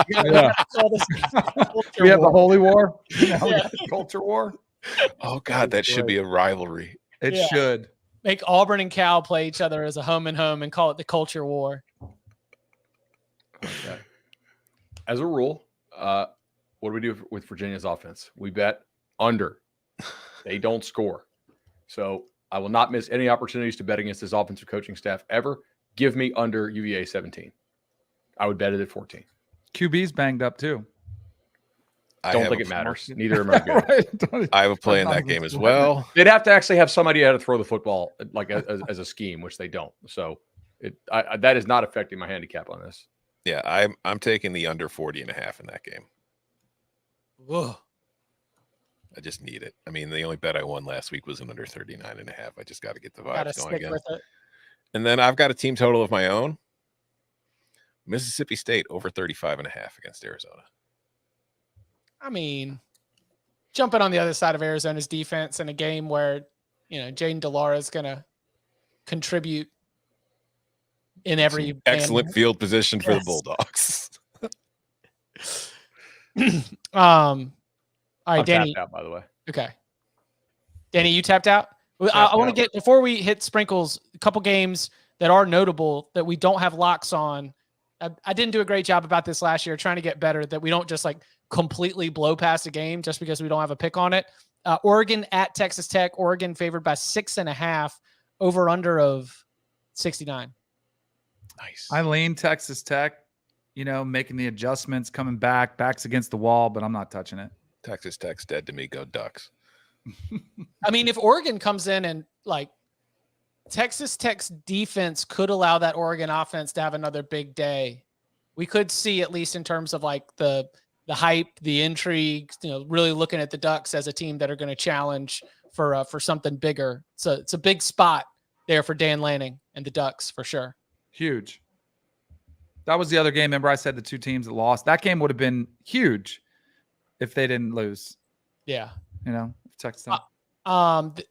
Yeah. We have the holy war. Yeah. Culture war. Oh God, that should be a rivalry. It should. Make Auburn and Cal play each other as a home and home and call it the culture war. Okay. As a rule, what do we do with Virginia's offense? We bet under. They don't score. So I will not miss any opportunities to bet against this offensive coaching staff ever. Give me under UVA 17. I would bet it at 14. QB's banged up too. I don't think it matters. Neither of them are good. I have a play in that game as well. They'd have to actually have somebody how to throw the football like as a scheme, which they don't. So that is not affecting my handicap on this. Yeah, I'm taking the under 40.5 in that game. Whoa. I just need it. I mean, the only bet I won last week was an under 39.5. I just got to get the Gotta vibes going stick again. with it. And then I've got a team total of my own. Mississippi State over 35.5 against Arizona. I mean, jumping on the other side of Arizona's defense in a game where, Jaden DeLaura is going to contribute in every excellent field position for the Bulldogs. All right, I'm Danny. tapped out, by the way. Okay. Danny, you tapped out? I want to get, before we hit sprinkles, a couple games that are notable that we don't have locks on. I didn't do a great job about this last year, trying to get better, that we don't just like completely blow past a game just because we don't have a pick on it. Oregon at Texas Tech. Oregon favored by 6.5, over under of 69. Nice. I lean Texas Tech, making the adjustments, coming backs against the wall, but I'm not touching it. Texas Tech's dead to me. Go Ducks. I mean, if Oregon comes in and Texas Tech's defense could allow that Oregon offense to have another big day, we could see, at least in terms of the hype, the intrigue, really looking at the Ducks as a team that are going to challenge for something bigger. So it's a big spot there for Dan Lanning and the Ducks for sure. Huge. That was the other game. Remember, I said the two teams that lost. That game would have been huge if they didn't lose. Yeah. Texas Tech.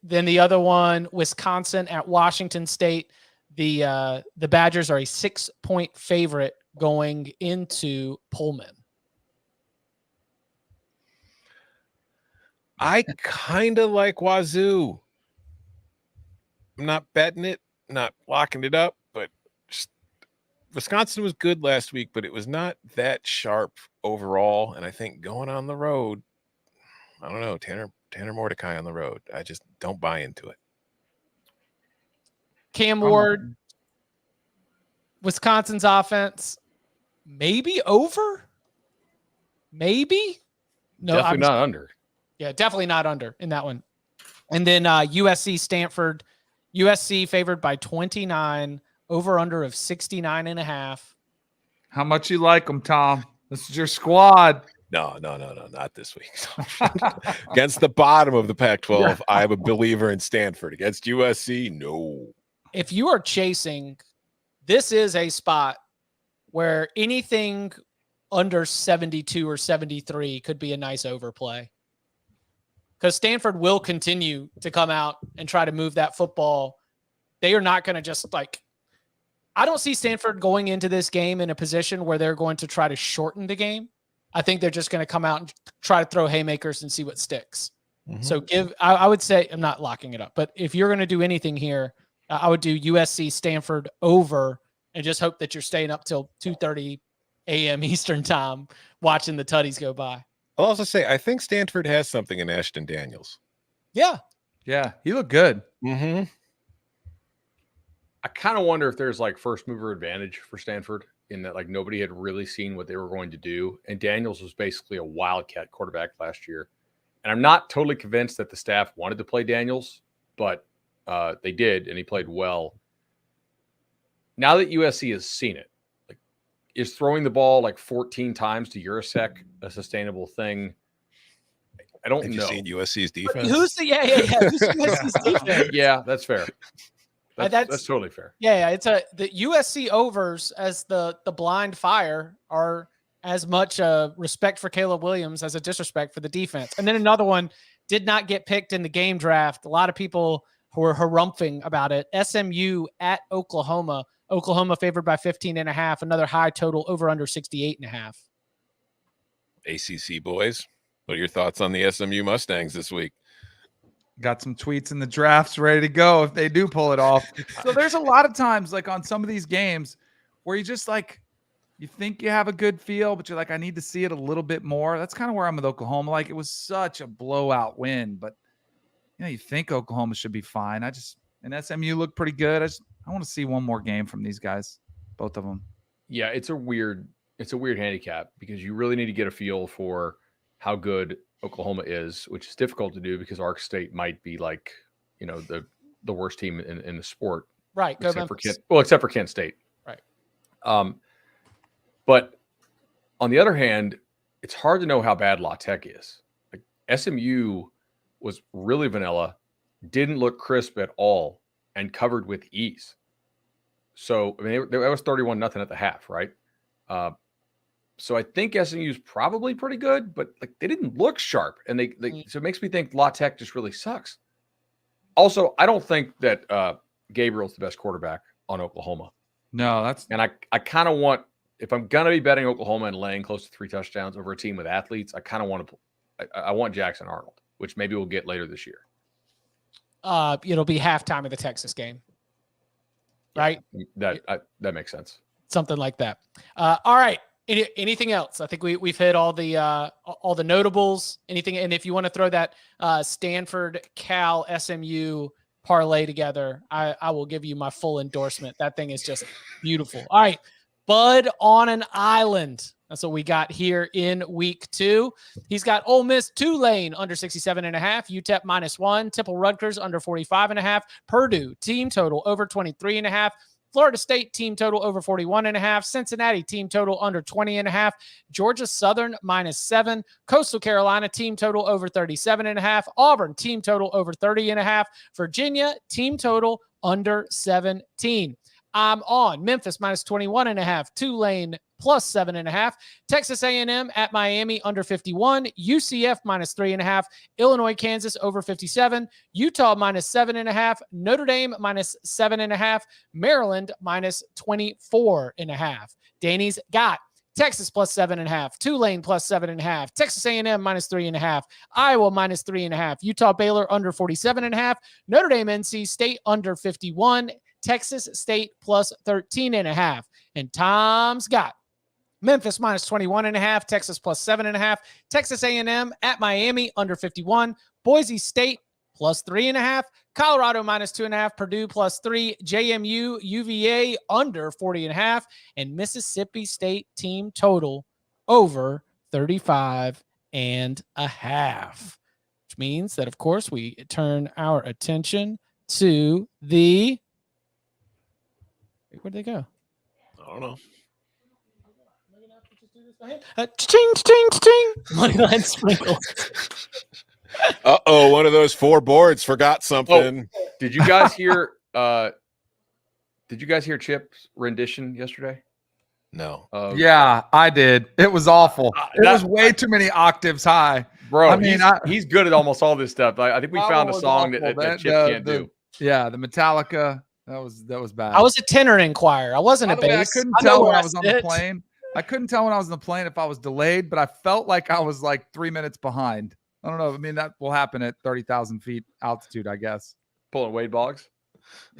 Then the other one, Wisconsin at Washington State. The Badgers are a 6-point favorite going into Pullman. I kind of like Wazoo. I'm not betting it, not locking it up, but just Wisconsin was good last week, but it was not that sharp overall. And I think going on the road, I don't know, Tanner Mordecai on the road, I just don't buy into it. Cam Ward, Wisconsin's offense, maybe over? Maybe? No, definitely not under. Yeah, definitely not under in that one. And then USC Stanford. USC favored by 29, over under of 69.5. How much you like them, Tom? This is your squad. No, not this week. Against the bottom of the Pac-12, I'm a believer in Stanford. Against USC, no. If you are chasing, this is a spot where anything under 72 or 73 could be a nice overplay. Because Stanford will continue to come out and try to move that football. They are not going to just I don't see Stanford going into this game in a position where they're going to try to shorten the game. I think they're just going to come out and try to throw haymakers and see what sticks. Mm-hmm. So I would say, I'm not locking it up, but if you're going to do anything here, I would do USC Stanford over and just hope that you're staying up till 2:30 a.m. Eastern time watching the tutties go by. I'll also say, I think Stanford has something in Ashton Daniels. Yeah. Yeah. He looked good. Mm-hmm. I kind of wonder if there's first mover advantage for Stanford in that nobody had really seen what they were going to do. And Daniels was basically a wildcat quarterback last year. And I'm not totally convinced that the staff wanted to play Daniels, but they did, and he played well. Now that USC has seen it, is throwing the ball 14 times to Urasek a sustainable thing? I don't know. Have you seen USC's defense? Who's Who's USC's defense? Yeah, that's fair. That's totally fair. Yeah. It's the USC overs as the blind fire are as much respect for Caleb Williams as a disrespect for the defense. And then another one did not get picked in the game draft. A lot of people who were harumphing about it. SMU at Oklahoma. Oklahoma favored by 15.5. Another high total, over under 68.5. ACC boys, what are your thoughts on the SMU Mustangs this week? Got some tweets in the drafts ready to go if they do pull it off. So there's a lot of times on some of these games where you just you think you have a good feel, but you're I need to see it a little bit more. That's kind of where I'm with Oklahoma. It was such a blowout win, but you think Oklahoma should be fine. And SMU looked pretty good. I want to see one more game from these guys, both of them. Yeah, it's a weird handicap because you really need to get a feel for how good Oklahoma is, which is difficult to do because Ark State might be the worst team in the sport. Right. Except for Kent State. Right. But on the other hand, it's hard to know how bad La Tech is. SMU was really vanilla, didn't look crisp at all, and covered with ease. So, I mean, that was 31-0 at the half, right? So I think SMU is probably pretty good, but like they didn't look sharp, and so it makes me think La Tech just really sucks. Also, I don't think that Gabriel's the best quarterback on Oklahoma. No, I kind of want, if I'm gonna be betting Oklahoma and laying close to 3 touchdowns over a team with athletes, I kind of want to. I want Jackson Arnold, which maybe we'll get later this year. It'll be halftime of the Texas game, right? That makes sense. Something like that. All right. Anything else? I think we've hit all the notables. Anything? And if you want to throw that Stanford, Cal, SMU parlay together, I will give you my full endorsement. That thing is just beautiful. All right, Bud on an island. That's what we got here in week 2. He's got Ole Miss, Tulane under 67.5, UTEP -1, Temple-Rutgers under 45.5, Purdue team total over 23.5. Florida State team total over 41.5. Cincinnati team total under 20.5. Georgia Southern -7. Coastal Carolina team total over 37.5. Auburn team total over 30.5. Virginia team total under 17. I'm on Memphis -21.5. Tulane +7.5. Texas A&M at Miami under 51. UCF -3.5. Illinois, Kansas over 57. Utah -7.5. Notre Dame -7.5. Maryland -24.5. Danny's got Texas +7.5. Tulane +7.5. Texas A&M -3.5. Iowa -3.5. Utah-Baylor under 47.5. Notre Dame, NC State under 51. Texas State +13.5. And Tom's got Memphis -21.5, Texas +7.5, Texas A&M at Miami under 51, Boise State +3.5, Colorado -2.5, Purdue +3, JMU, UVA under 40.5, and Mississippi State team total over 35.5. Which means that, of course, we turn our attention to the. Where'd they go? I don't know. Ching, ching, ching. Moneyline sprinkles. Uh-oh, one of those 4 boards forgot something. Oh, did you guys hear Chip's rendition yesterday? No. Yeah, I did. It was awful. It was way too many octaves high. Bro, I mean, he's good at almost all this stuff. I think we found a song that Chip can't do. Yeah, the Metallica. That was bad. I was a tenor in choir. I wasn't a bass. I couldn't tell when I was on the plane. I couldn't tell when I was on the plane if I was delayed, but I felt like I was like 3 minutes behind. I don't know. I mean, that will happen at 30,000 feet altitude, I guess. Pulling Wade Boggs.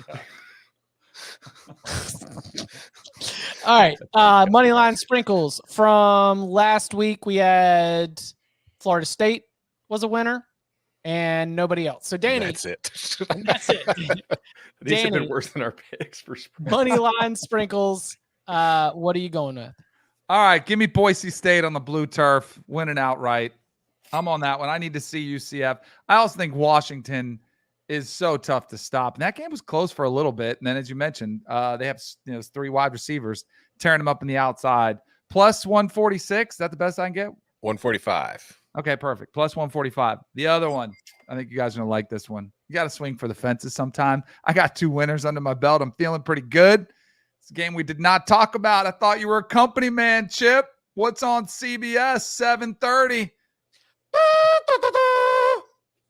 Yeah. All right. Moneyline sprinkles from last week. We had Florida State was a winner and nobody else. So Danny, that's it. That's it. These Danny, have been worse than our picks for moneyline sprinkles. What are you going with? All right, give me Boise State on the blue turf, winning outright. I'm on that one. I need to see UCF. I also think Washington is so tough to stop. And that game was close for a little bit. And then, as you mentioned, they have 3 wide receivers tearing them up in the outside. Plus 146. Is that the best I can get? 145. Okay, perfect. Plus 145. The other one, I think you guys are going to like this one. You got to swing for the fences sometime. I got 2 winners under my belt. I'm feeling pretty good. It's a game we did not talk about. I thought you were a company man, Chip. What's on CBS? 7:30.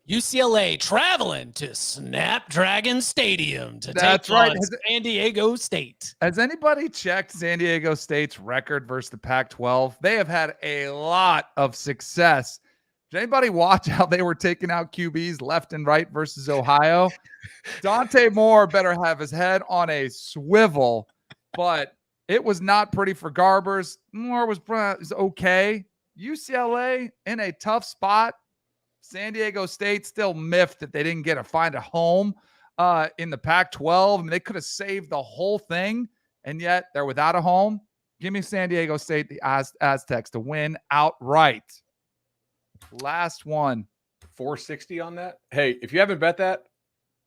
UCLA traveling to Snapdragon Stadium to take on San Diego State. Has anybody checked San Diego State's record versus the Pac-12? They have had a lot of success. Did anybody watch how they were taking out QBs left and right versus Ohio? Dante Moore better have his head on a swivel, but it was not pretty for Garbers. Moore was okay. UCLA in a tough spot. San Diego State still miffed that they didn't find a home in the Pac-12. I mean, they could have saved the whole thing, and yet they're without a home. Give me San Diego State, the Aztecs, to win outright. Last one. 460 on that? Hey, if you haven't bet that,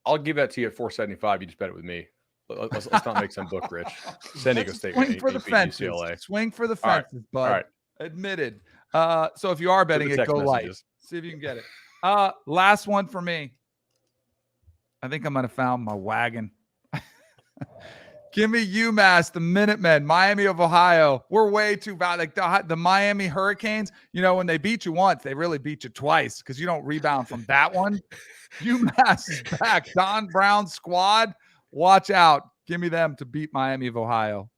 I'll give that to you at 475. You just bet it with me. Let's not make some book rich. San Diego State. Swing for the fences. Swing for the fences, bud. All right. Admitted. So if you are betting it, go light. See if you can get it. Last one for me. I think I might have found my wagon. Give me UMass, the Minutemen, Miami of Ohio. We're way too bad. Like the Miami Hurricanes, when they beat you once, they really beat you twice because you don't rebound from that one. UMass is back. Don Brown squad. Watch out. Give me them to beat Miami of Ohio.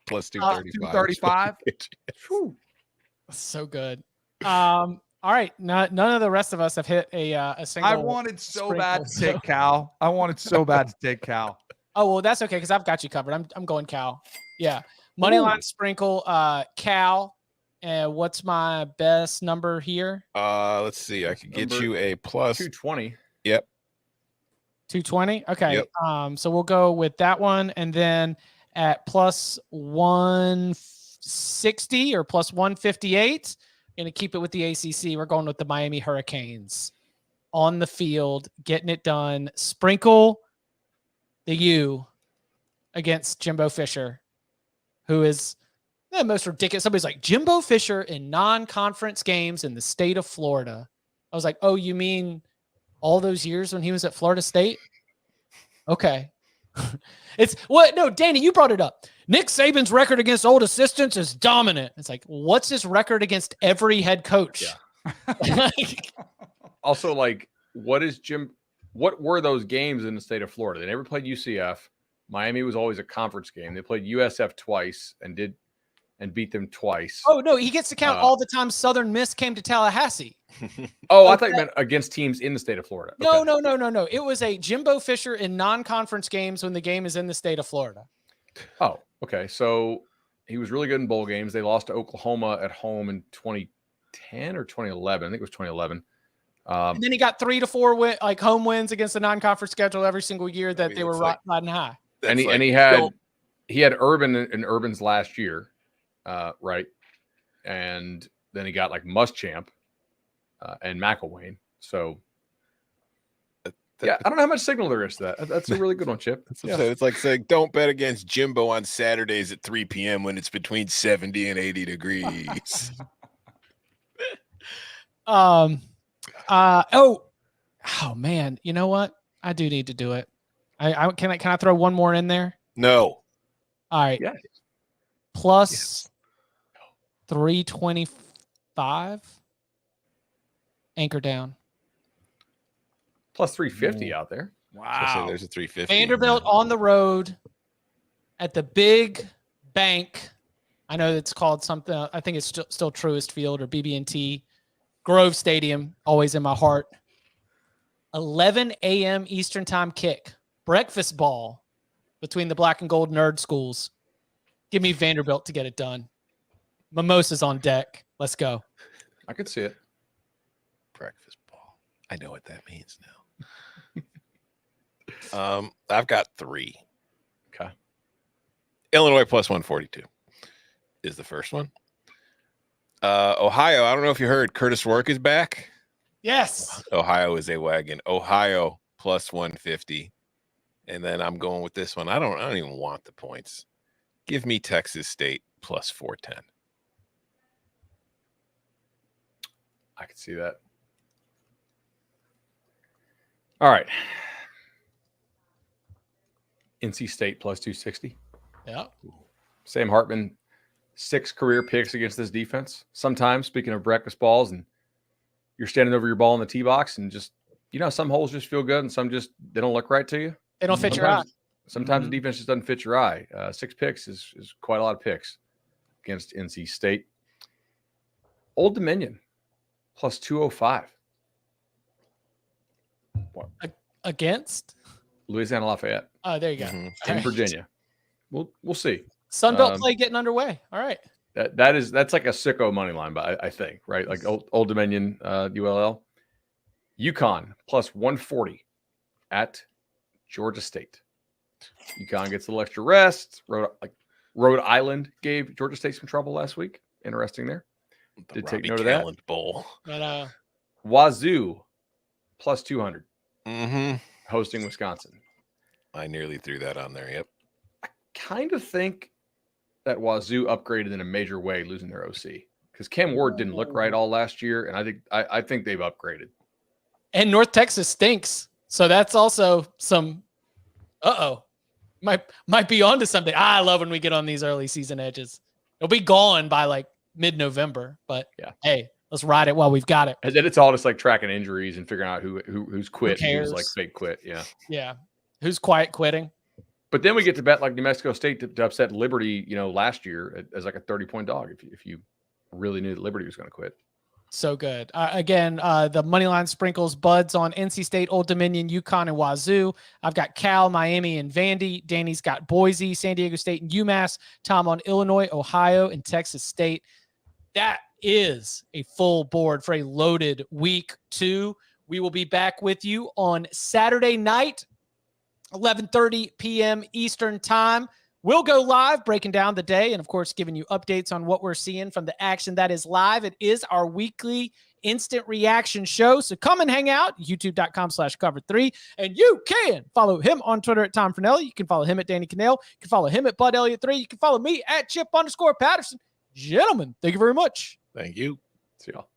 Plus 235. 235. So good. All right. None of the rest of us have hit a single. I wanted so bad to take Cal. I wanted so bad to take Cal. Oh, well, that's okay because I've got you covered. I'm going Cal. Yeah. Money line sprinkle, Cal. And what's my best number here? Let's see. I could get you a plus 220. Yep. 220. Okay. Yep. So we'll go with that one. And then at plus 160 or plus 158, going to keep it with the ACC. We're going with the Miami Hurricanes on the field, getting it done. Sprinkle the U against Jimbo Fisher, who is the most ridiculous. Somebody's like, Jimbo Fisher in non-conference games in the state of Florida. I was like, oh, you mean all those years when he was at Florida State? Okay. It's what? No, Danny, you brought it up. Nick Saban's record against old assistants is dominant. It's like, what's his record against every head coach? Yeah. Also, like, what were those games in the state of Florida? They never played UCF. Miami was always a conference game. They played USF twice and beat them twice. Oh, no, he gets to count all the time Southern Miss came to Tallahassee. Oh, I thought you meant against teams in the state of Florida. No, okay. No. It was a Jimbo Fisher in non-conference games when the game is in the state of Florida. Oh, okay. So he was really good in bowl games. They lost to Oklahoma at home in 2010 or 2011. I think it was 2011. And then he got 3 to 4 home wins against the non-conference schedule every single year that they were riding high. And he had Urban in Urban's last year, right? And then he got like Muschamp and McElwain. So yeah, I don't know how much signal there is to that. That's a really good one, Chip. Yeah. So it's like saying don't bet against Jimbo on Saturdays at 3 p.m. when it's between 70 and 80 degrees. Oh man, you know what? I do need to do it. Can I throw one more in there? No. All right. Yes. Plus 325. Anchor down. Plus 350 out there. Wow. So there's a 350. Vanderbilt on the road at the big bank. I know it's called something. I think it's still Truist Field or BB&T. Grove Stadium, always in my heart. 11 a.m. Eastern time kick. Breakfast ball between the black and gold nerd schools. Give me Vanderbilt to get it done. Mimosas on deck. Let's go. I could see it. Breakfast ball. I know what that means now. I've got 3. Okay. Illinois plus 142 is the first one. Ohio, I don't know if you heard, Curtis Work is back. Yes. Ohio is a wagon. Ohio plus 150. And then I'm going with this one. I don't even want the points. Give me Texas State plus 410. I could see that. All right. NC State plus 260. Yeah. Sam Hartman, 6 career picks against this defense. Sometimes, speaking of breakfast balls, and you're standing over your ball in the tee box and just, some holes just feel good and some just, they don't look right to you. They don't fit your eye. Sometimes the defense just doesn't fit your eye. 6 picks is quite a lot of picks against NC State. Old Dominion plus 205. What? Against? Louisiana Lafayette. Oh, there you go. Mm-hmm. In Virginia. We'll see. Sunbelt play getting underway. All right. That's like a sicko money line, but I think, right? Like Old Dominion, ULL. UConn plus 140 at Georgia State. UConn gets a little extra rest. Rhode Island gave Georgia State some trouble last week. Interesting there. Did take note of that. Bowl. But, Wazoo plus 200. Mm-hmm. Hosting Wisconsin. I nearly threw that on there. Yep. I kind of think that Wazoo upgraded in a major way losing their OC because Cam Ward didn't look right all last year, and I think they've upgraded. And North Texas stinks, so that's also some. Might be onto something. I love when we get on these early season edges. It'll be gone by like mid-November, but yeah, hey, let's ride it while we've got it. And then it's all just like tracking injuries and figuring out who's quit, who's like fake quit. Yeah, yeah, who's quiet quitting. But then we get to bet like New Mexico State to upset Liberty, last year as like a 30-point dog. If you really knew that Liberty was going to quit. So good. Again, the money line sprinkles buds on NC State, Old Dominion, UConn, and Wazoo. I've got Cal, Miami, and Vandy. Danny's got Boise, San Diego State, and UMass. Tom on Illinois, Ohio, and Texas State. That is a full board for a loaded week 2. We will be back with you on Saturday night, 11:30 p.m. Eastern time. We'll go live breaking down the day and, of course, giving you updates on what we're seeing from the action that is live. It is our weekly instant reaction show. So come and hang out, youtube.com/cover3. And you can follow him on Twitter at Tom Fernelli. You can follow him at Danny Cannell. You can follow him at Bud Elliott3. You can follow me at Chip_Patterson. Gentlemen, thank you very much. Thank you. See y'all.